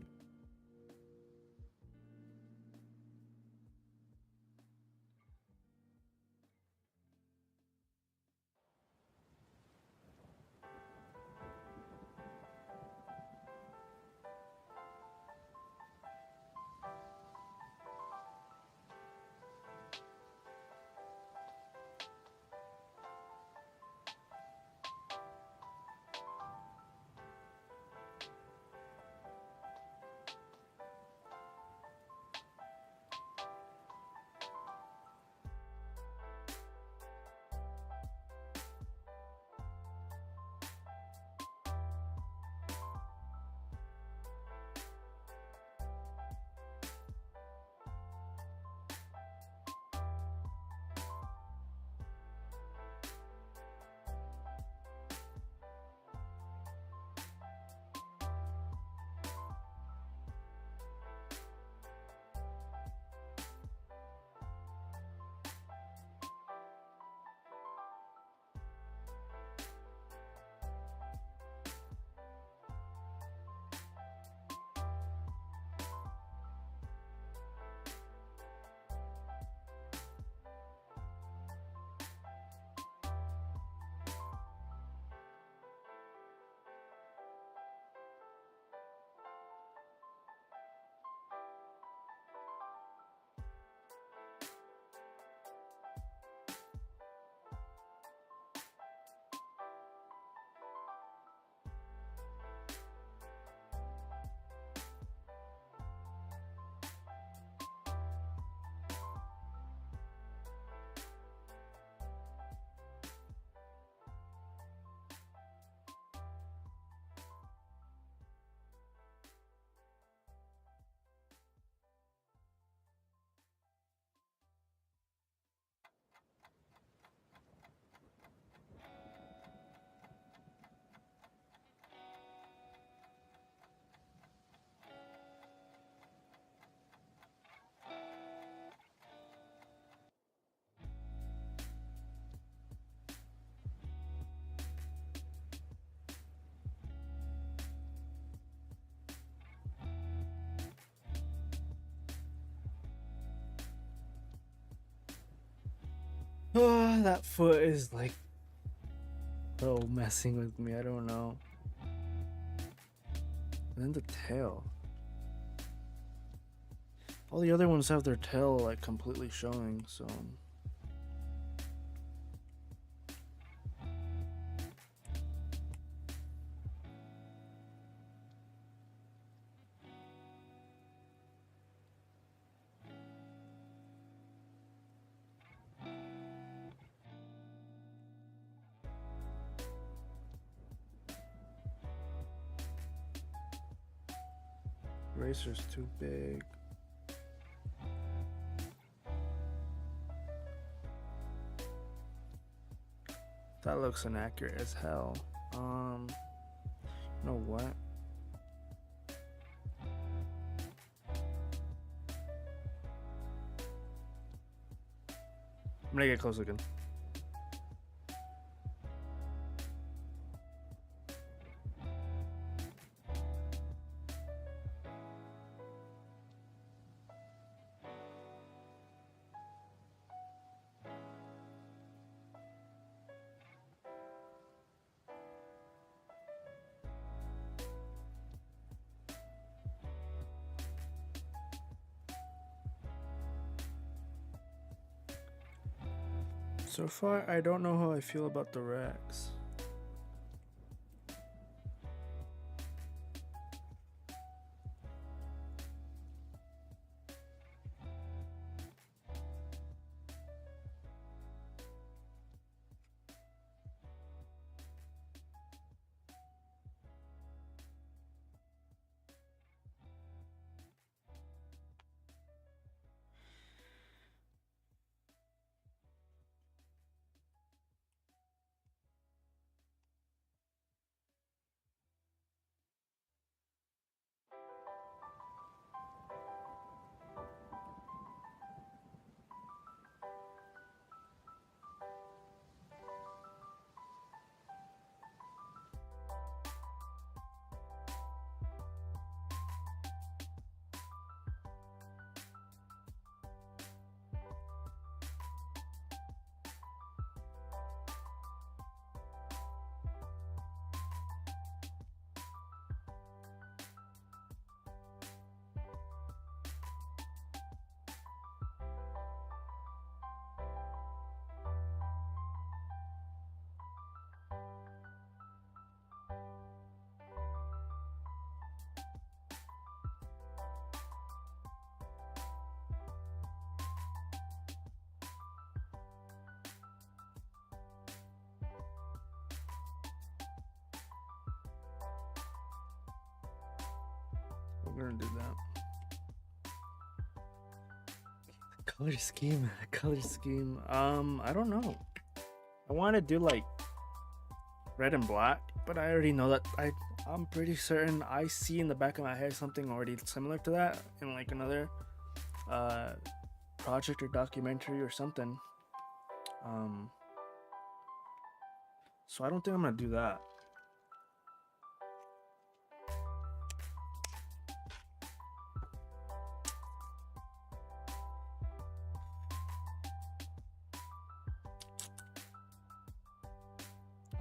that foot is like so messing with me. I don't know. And then the tail. All the other ones have their tail like completely showing, so Eraser's too big. That looks inaccurate as hell. You know what? I'm gonna get close again. So far, I don't know how I feel about the Rex. We're gonna do that. Color scheme. I don't know. I want to do like red and black, but I already know that I'm pretty certain I see in the back of my head something already similar to that in like another project or documentary or something. So I don't think I'm gonna do that.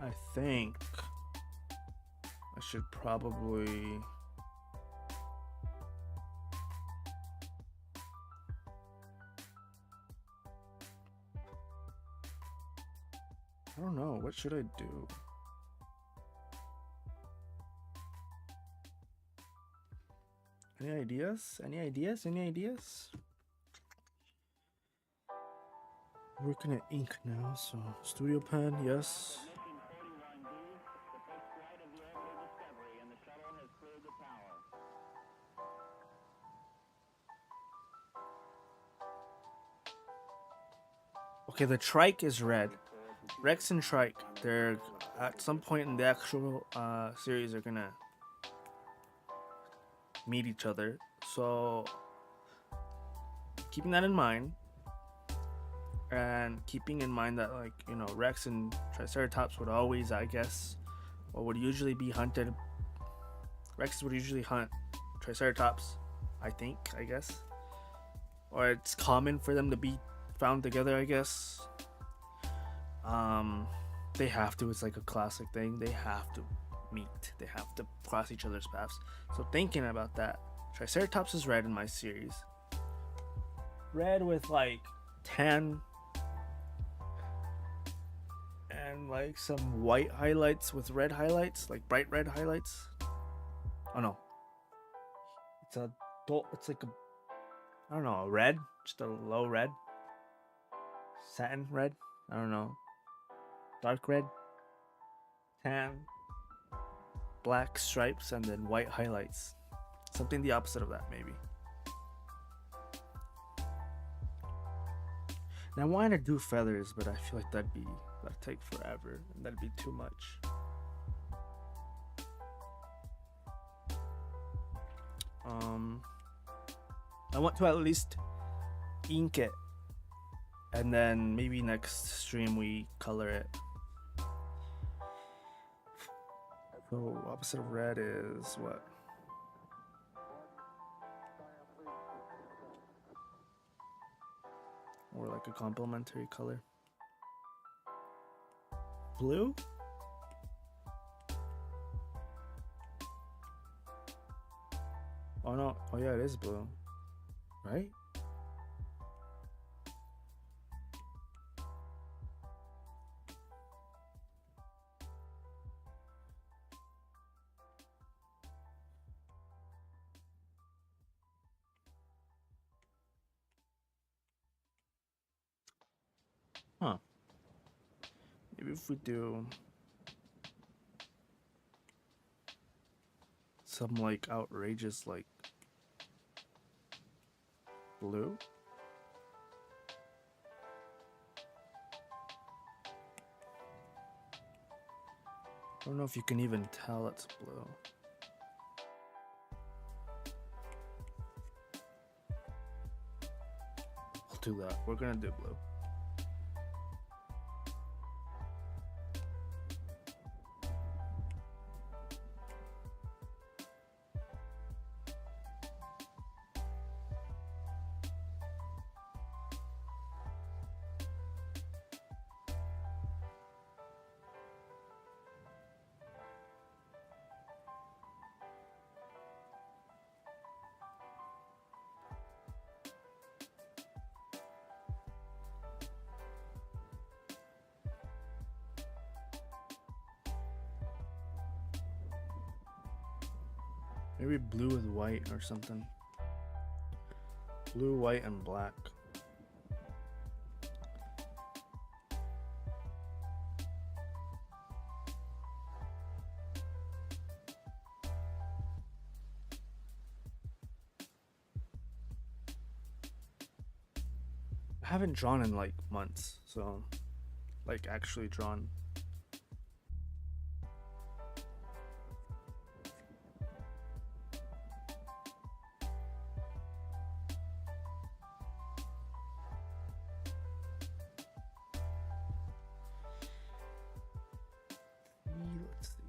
I think I should probably I don't know, what should I do? Any ideas? Any ideas? Any ideas? Working at ink now, so studio pen, yes. Okay, the trike is red. Rex and Trike, they're at some point in the actual series are gonna meet each other. So keeping that in mind, and keeping in mind that, like, you know, Rex and Triceratops would always, I guess, or would usually be hunted. Rex would usually hunt Triceratops, I guess. Or it's common for them to be found together, I guess. They have to, it's like a classic thing. They have to meet. They have to cross each other's paths. So thinking about that, Triceratops is red in my series. Red with like tan and like some white highlights with red highlights, like bright red highlights. Oh no. It's like a, I don't know, a red, just a low red. Satin red, I don't know. Dark red, tan, black stripes, and then white highlights. Something the opposite of that, maybe. Now I want to do feathers, but I feel like that'd take forever, and that'd be too much. I want to at least ink it, and then maybe next stream we color it. So opposite of red is what? Or like a complementary color. Blue? Oh no, oh yeah, it is blue. Right? Huh. Maybe if we do some like outrageous like blue. I don't know if you can even tell it's blue. I'll do that. We're gonna do blue. Maybe blue with white or something. Blue, white, and black. I haven't drawn in like months, so like actually drawn. Let's see.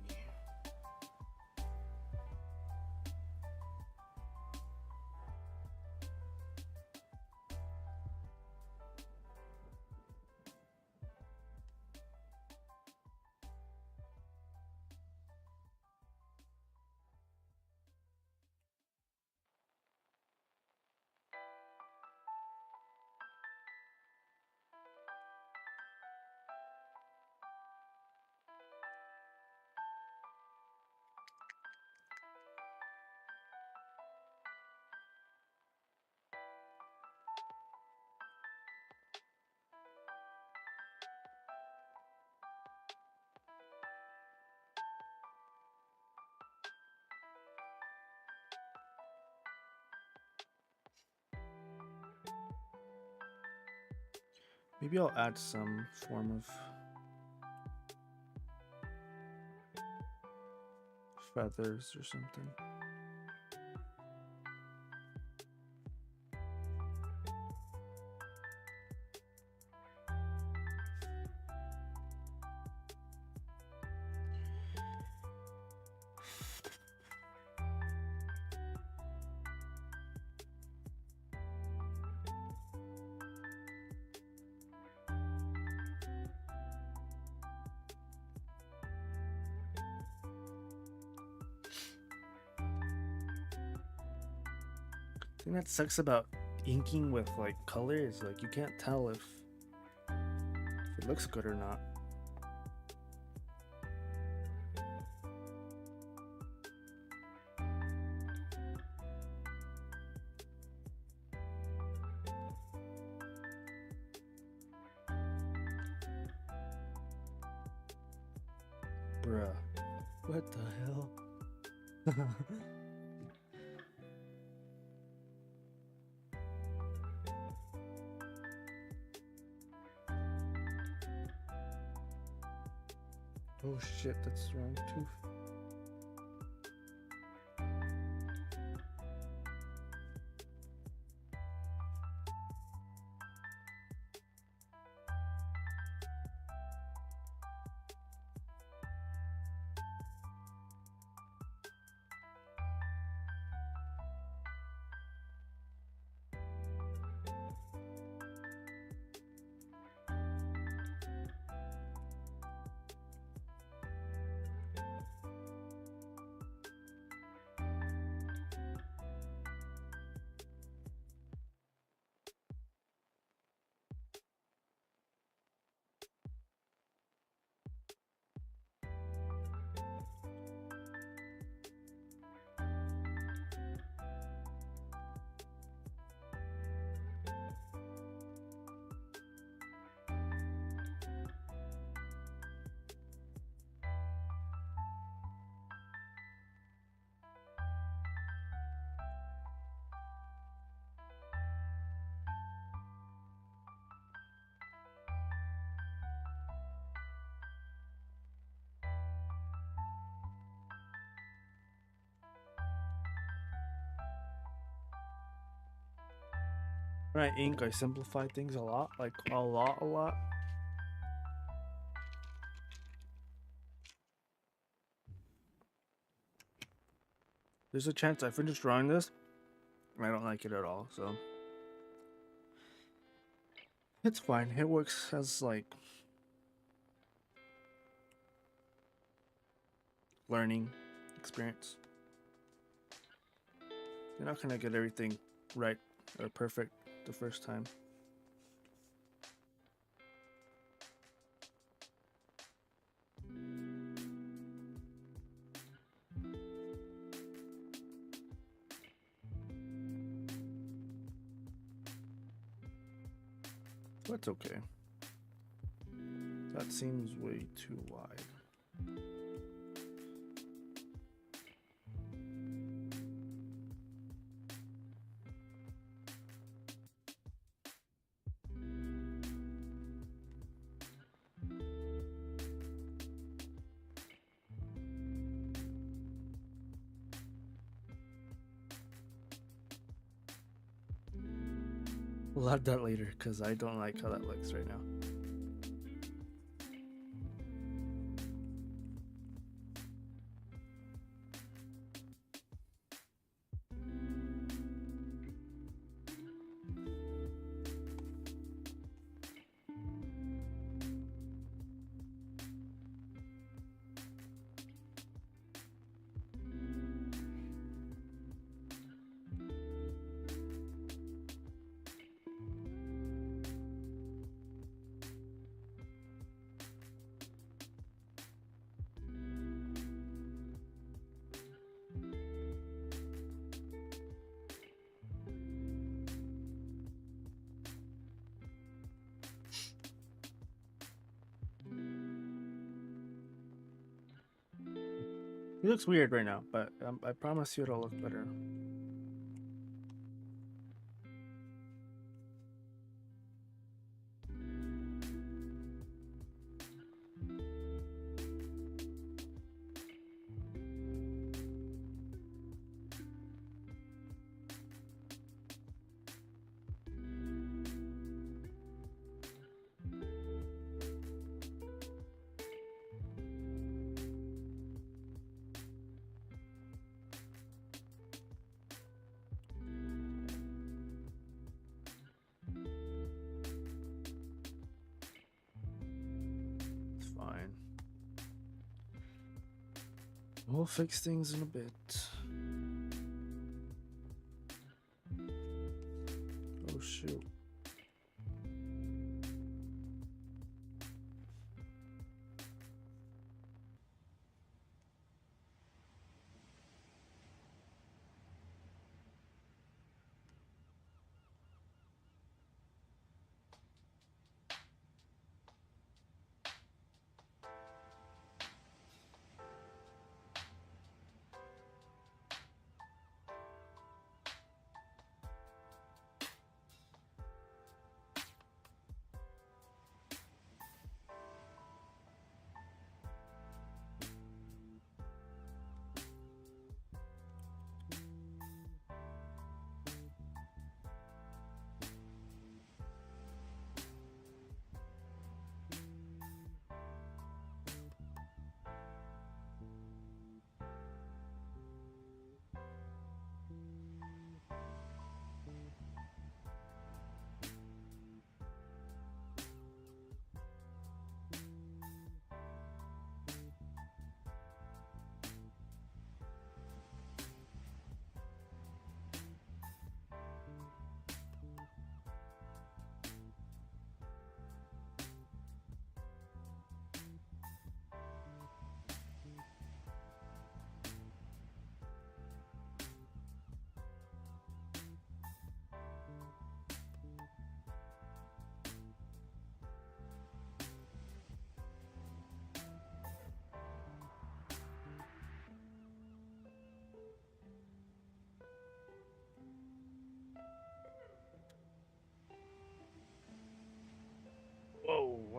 Maybe I'll add some form of feathers or something. I think that sucks about inking with like colors, like you can't tell if it looks good or not. Bruh, what the hell? Oh shit, that's the wrong tooth. When I ink, I simplify things a lot, like a lot. There's a chance I finished drawing this, and I don't like it at all, so it's fine. It works as like learning experience. You're not gonna get everything right or perfect the first time. That's okay. That seems way too wide. We'll have that later because I don't like how that looks right now. He looks weird right now, but I promise you it'll look better. It's fine. We'll fix things in a bit. Oh shoot.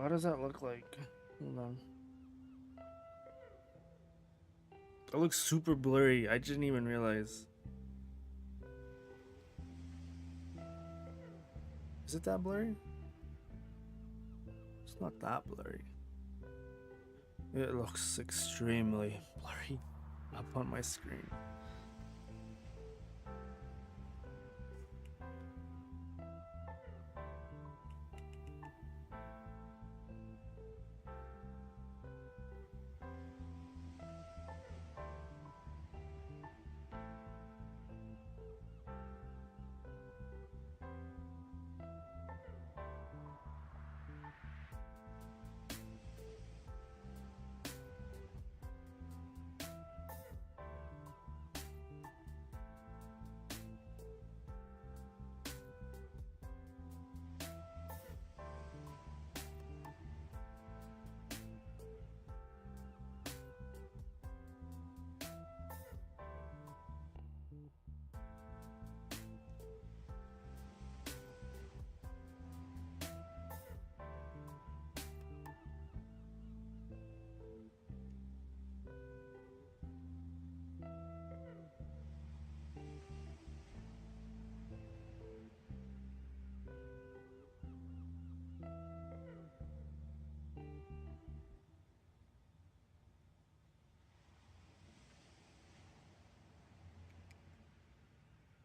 What does that look like? Hold on. It looks super blurry. I didn't even realize. Is it that blurry? It's not that blurry. It looks extremely blurry up on my screen.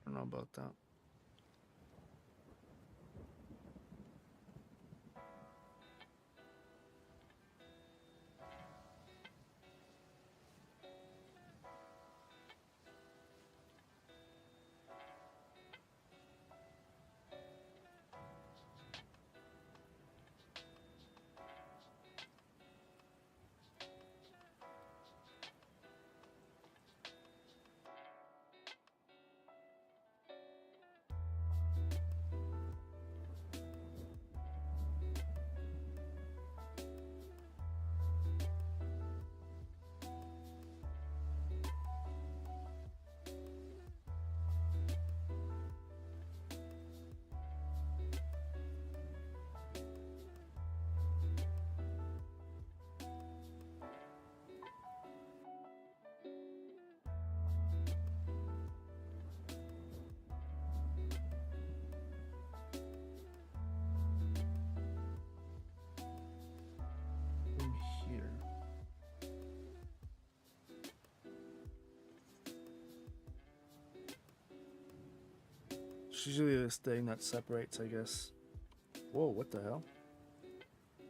I don't know about that. From here. It's usually this thing that separates, I guess. Whoa, what the hell?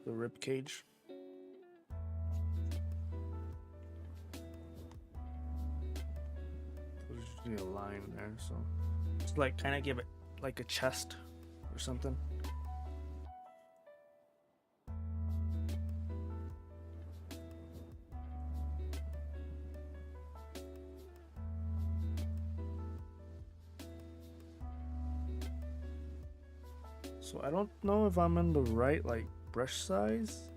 The rib cage. There's usually a line there, so just like kind of give it like a chest or something. So I don't know if I'm in the right like brush size.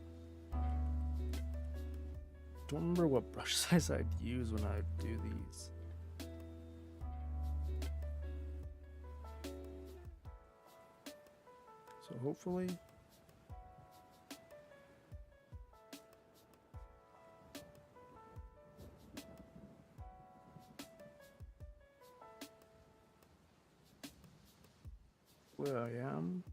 Don't remember what brush size I'd use when I do these. So hopefully where I am.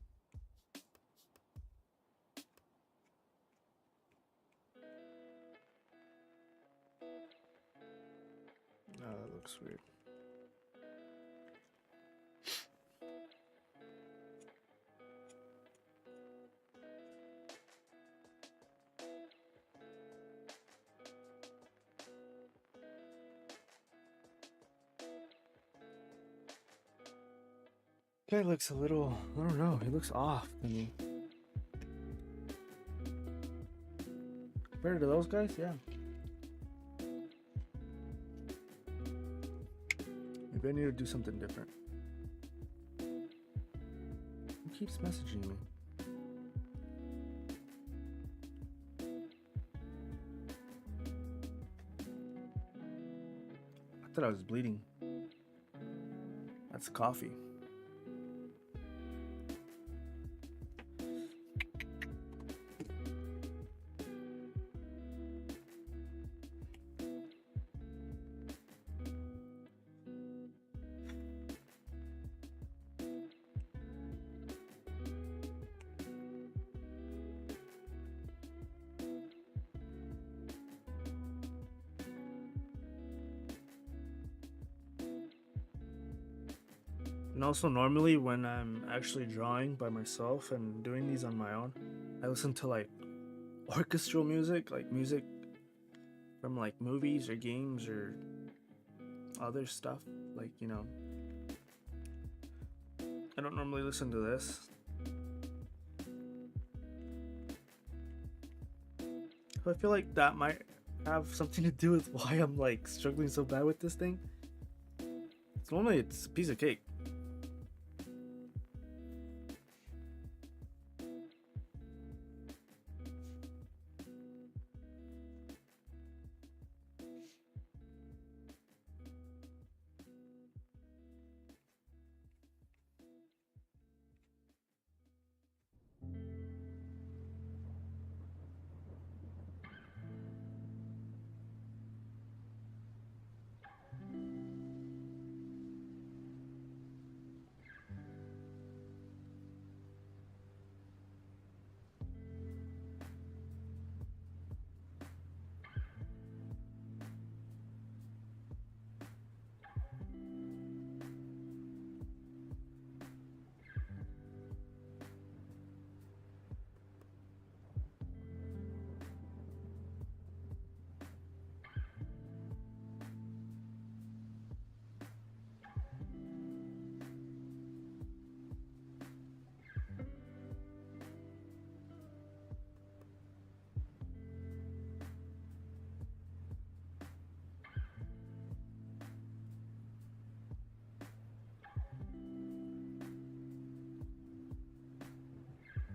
Oh, that looks weird. Guy looks a little, I don't know, he looks off to me. Compared to those guys, yeah. Maybe I need to do something different. Who keeps messaging me? I thought I was bleeding. That's coffee. And also, normally when I'm actually drawing by myself and doing these on my own, I listen to like orchestral music, like music from like movies or games or other stuff. Like, you know, I don't normally listen to this. I feel like that might have something to do with why I'm like struggling so bad with this thing. Normally it's a piece of cake.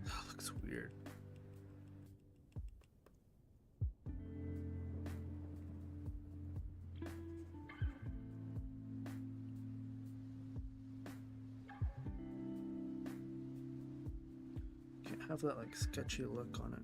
That looks weird. Can't have that like sketchy look on it.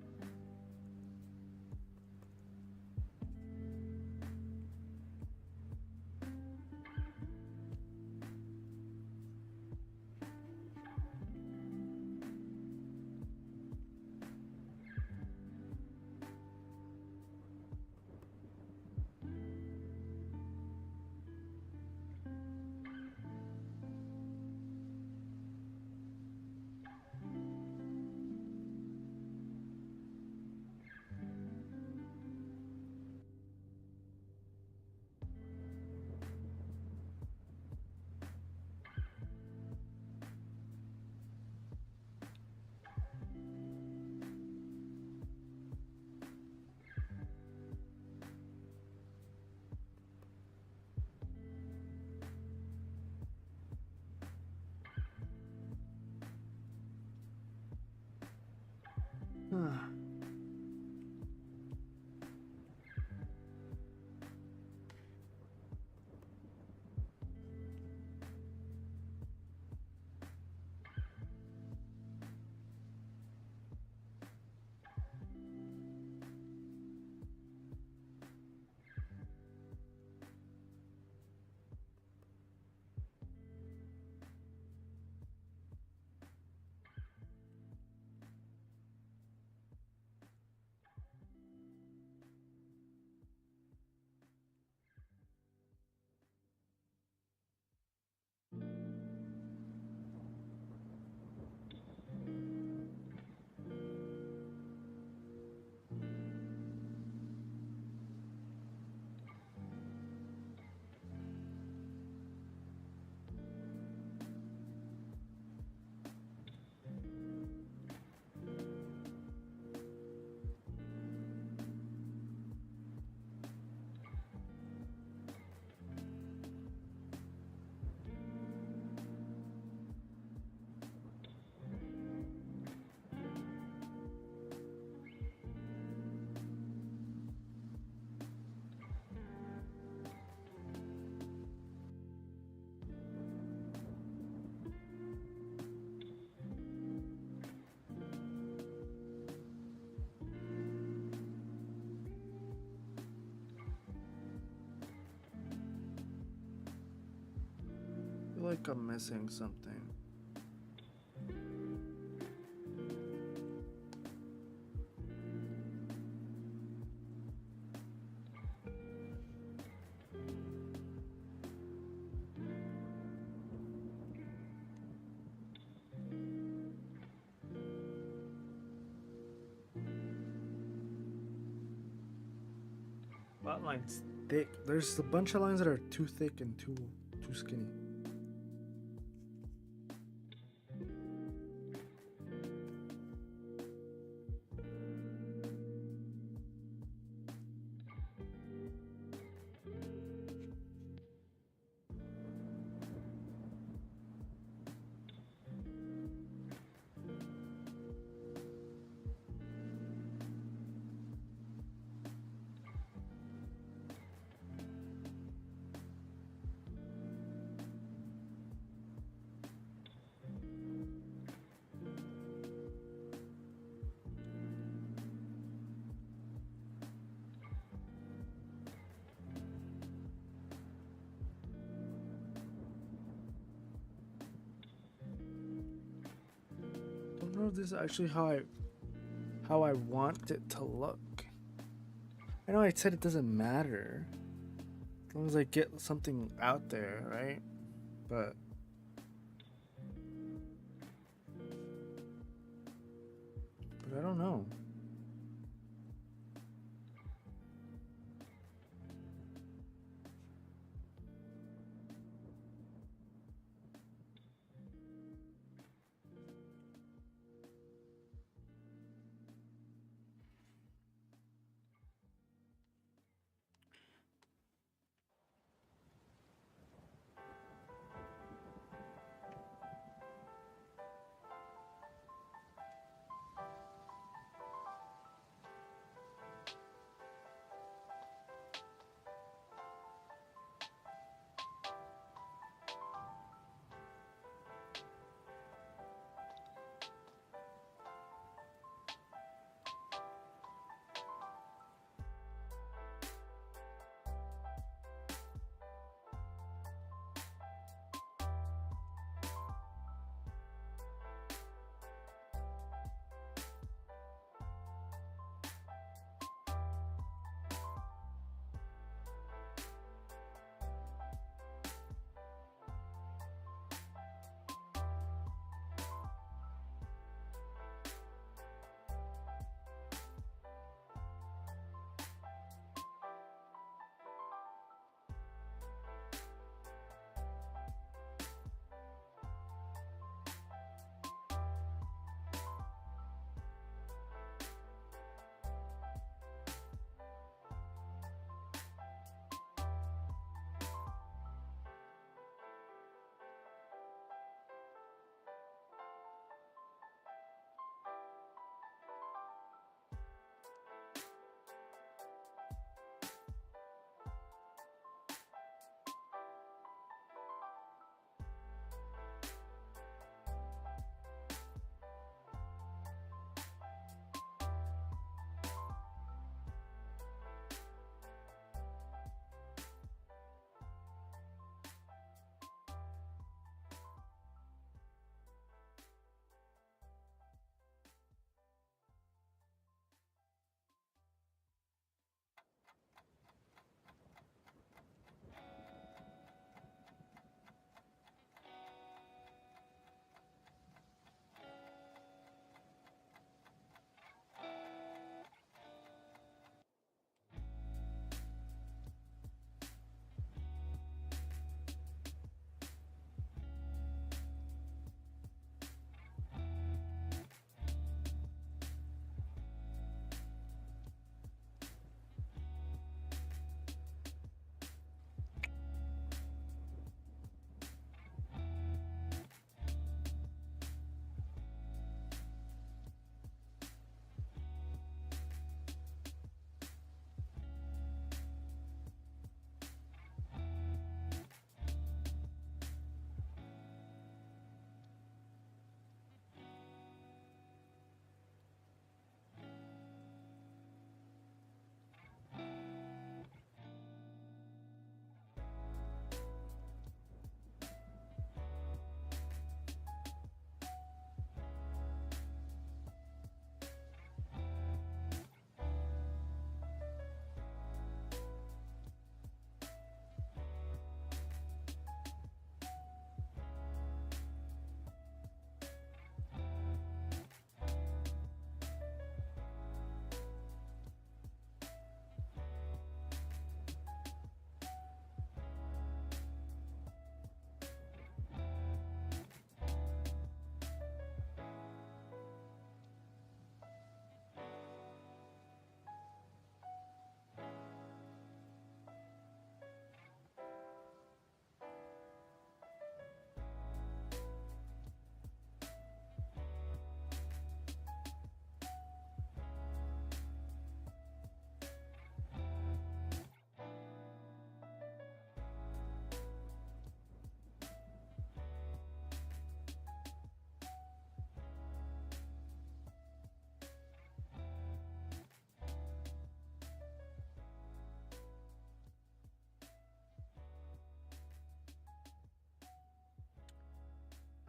I feel like I'm missing something. Outline's thick. There's a bunch of lines that are too thick and too skinny. I don't know if this is actually how I want it to look. I know I said it doesn't matter as long as I get something out there, right? But I don't know.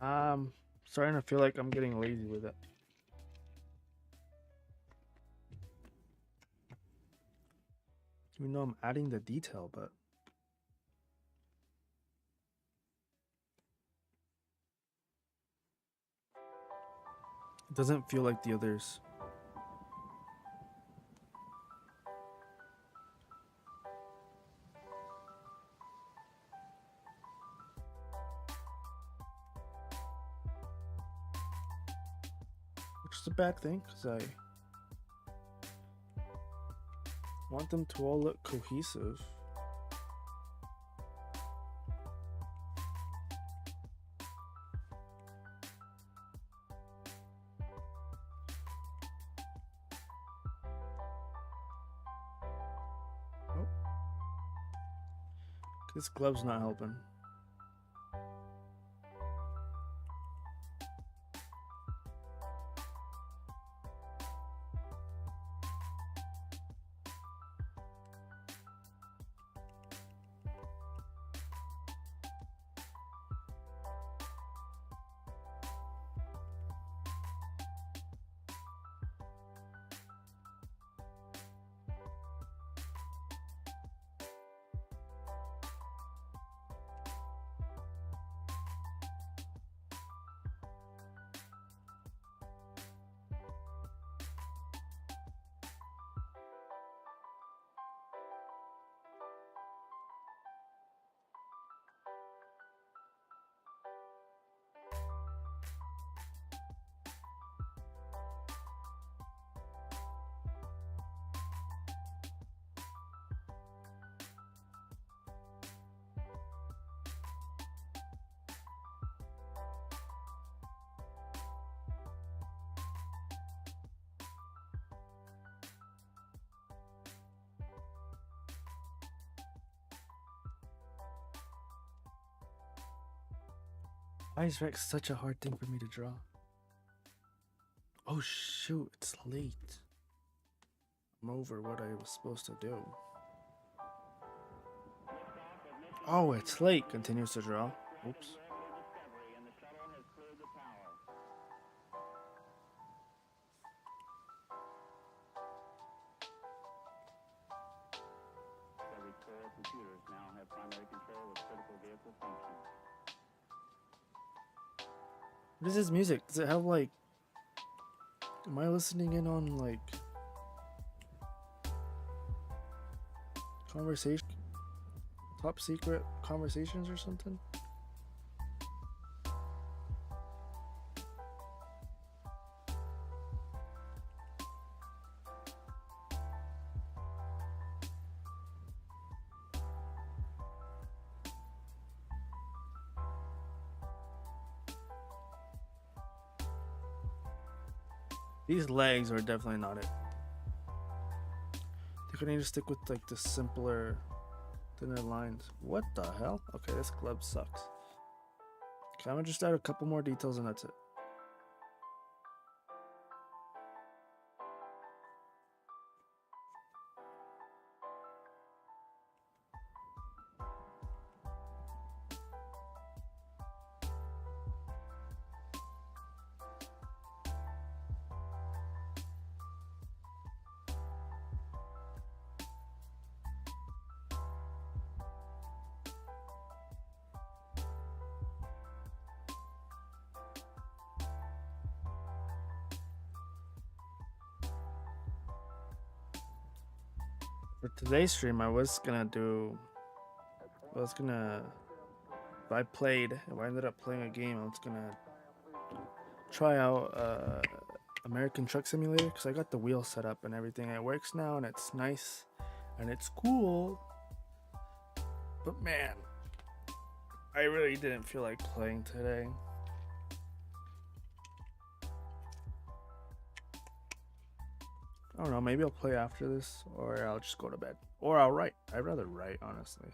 Starting to feel like I'm getting lazy with it. Even though I'm adding the detail, but it doesn't feel like the others. Which is a bad thing, because I want them to all look cohesive. Oh. This glove's not helping. Why is Rex such a hard thing for me to draw? Oh shoot, it's late. I'm over what I was supposed to do. Oh, it's late. Continues to draw. Oops. Computers now have primary control of critical vehicle functions. What is this music? Does it have like... Am I listening in on like... Conversation? Top secret conversations or something? These legs are definitely not it. I think I need to stick with like the simpler, thinner lines. What the hell? Okay, this glove sucks. Okay, I'm gonna just add a couple more details and that's it. For today's stream, I was gonna if I ended up playing a game, I was gonna try out American Truck Simulator because I got the wheel set up and everything. It works now and it's nice and it's cool. But man, I really didn't feel like playing today. I don't know, maybe I'll play after this, or I'll just go to bed. Or I'll write. I'd rather write, honestly.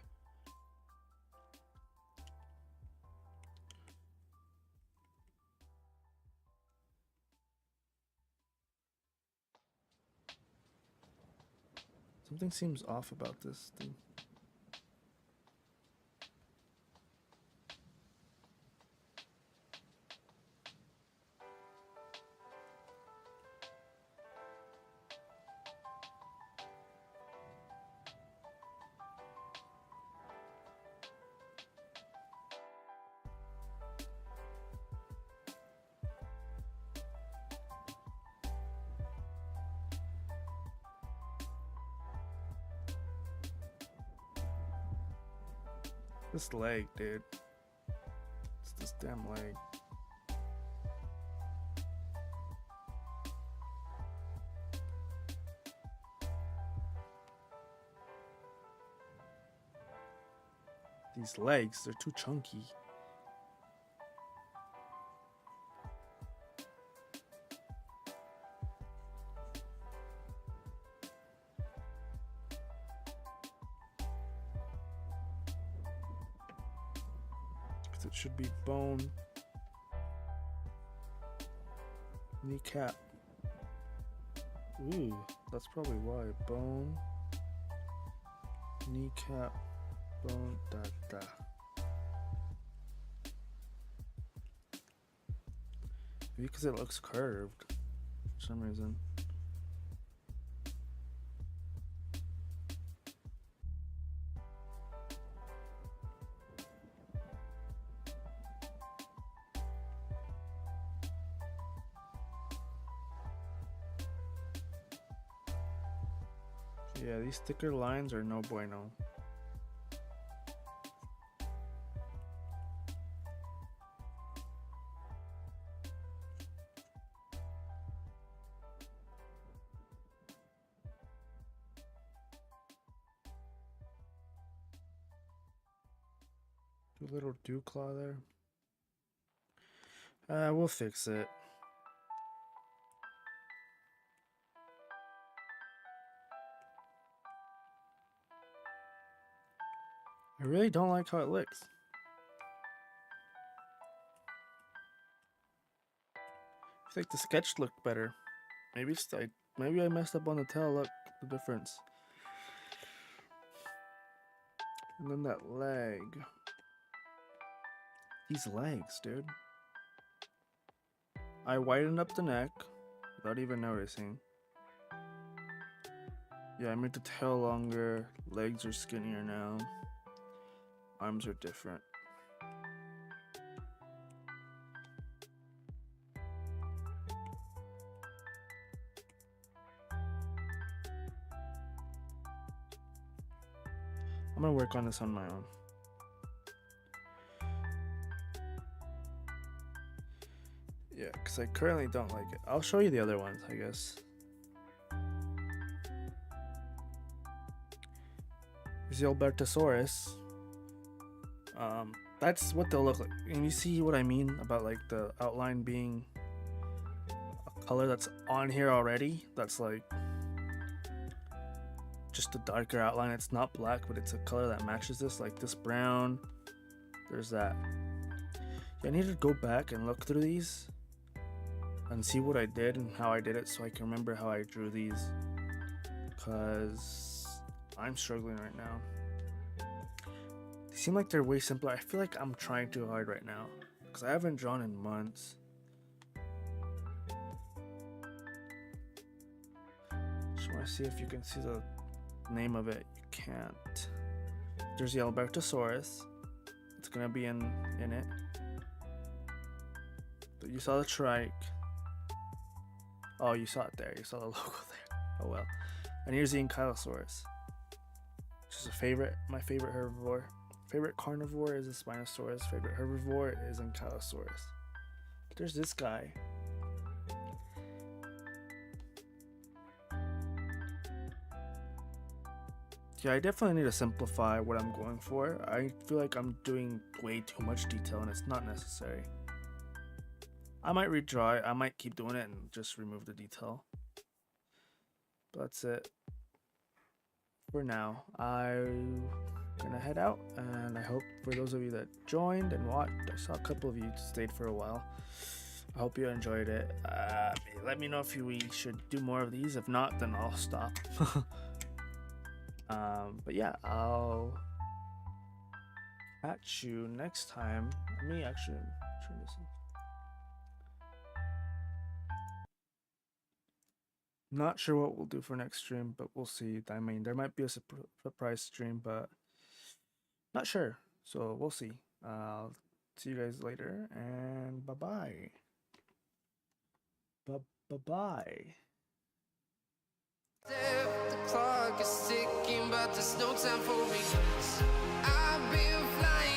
Something seems off about this thing. This leg, dude. It's this damn leg. These legs, they're too chunky. It should be bone, kneecap. Ooh, that's probably why. Bone, kneecap, bone, da. Maybe because it looks curved for some reason. Yeah, these thicker lines are no bueno. Do a little dew claw there. We'll fix it. I really don't like how it looks. I think the sketch looked better. Maybe it's maybe I messed up on the tail. Look, the difference. And then that leg. These legs, dude. I widened up the neck without even noticing. Yeah, I made the tail longer. Legs are skinnier now. Arms are different. I'm gonna work on this on my own. Yeah, because I currently don't like it. I'll show you the other ones, I guess. Here's the Albertosaurus. That's what they'll look like. And you see what I mean about like the outline being a color that's on here already? That's like just a darker outline. It's not black, but it's a color that matches this, like this brown. There's that. Yeah, I need to go back and look through these and see what I did and how I did it so I can remember how I drew these, because I'm struggling right now. They seem like they're way simpler. I feel like I'm trying too hard right now because I haven't drawn in months. Just want to see if you can see the name of it. You can't. There's the Albertosaurus. It's gonna be in it. But you saw the trike. Oh, you saw it there. You saw the logo there. Oh well. And here's the Ankylosaurus, which is my favorite herbivore. Favorite carnivore is the Spinosaurus. Favorite herbivore is Ankylosaurus. There's this guy. Yeah, I definitely need to simplify what I'm going for. I feel like I'm doing way too much detail and it's not necessary. I might redraw it. I might keep doing it and just remove the detail. But that's it. For now, I'm gonna head out, and I hope for those of you that joined and watched, I saw a couple of you stayed for a while. I hope you enjoyed it. Let me know if we should do more of these. If not, then I'll stop. But yeah, I'll catch you next time. Let me actually turn this on. Not sure what we'll do for next stream, but we'll see. I mean, there might be a surprise stream, but not sure. So we'll see. I'll see you guys later, and bye-bye. Bye-bye. The clock is ticking, but there's no time for regrets. I've been flying.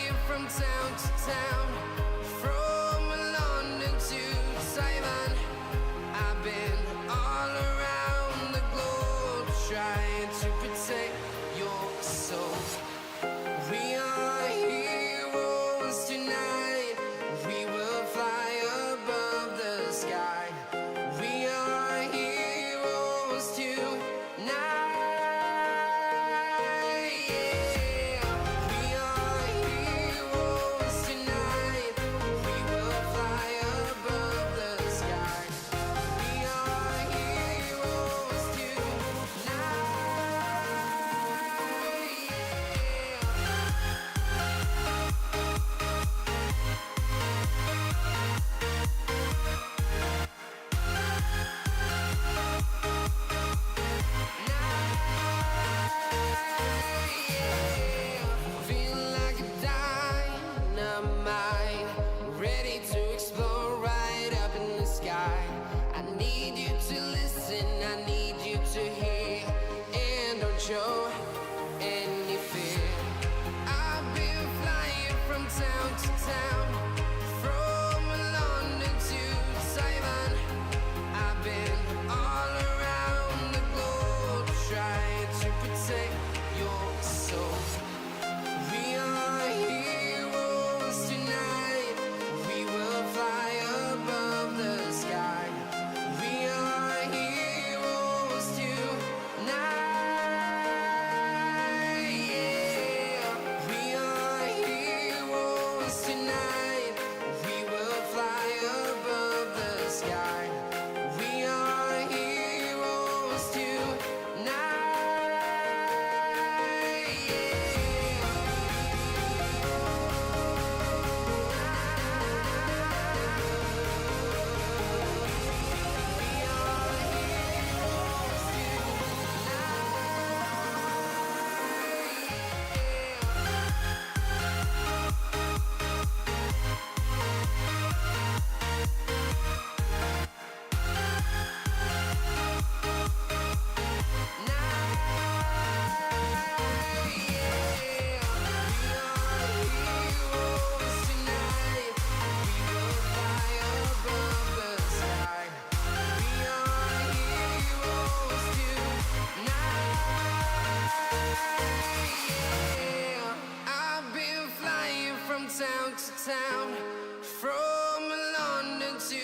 town to town, from London to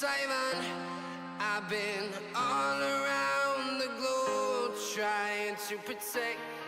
Taiwan. I've been all around the globe trying to protect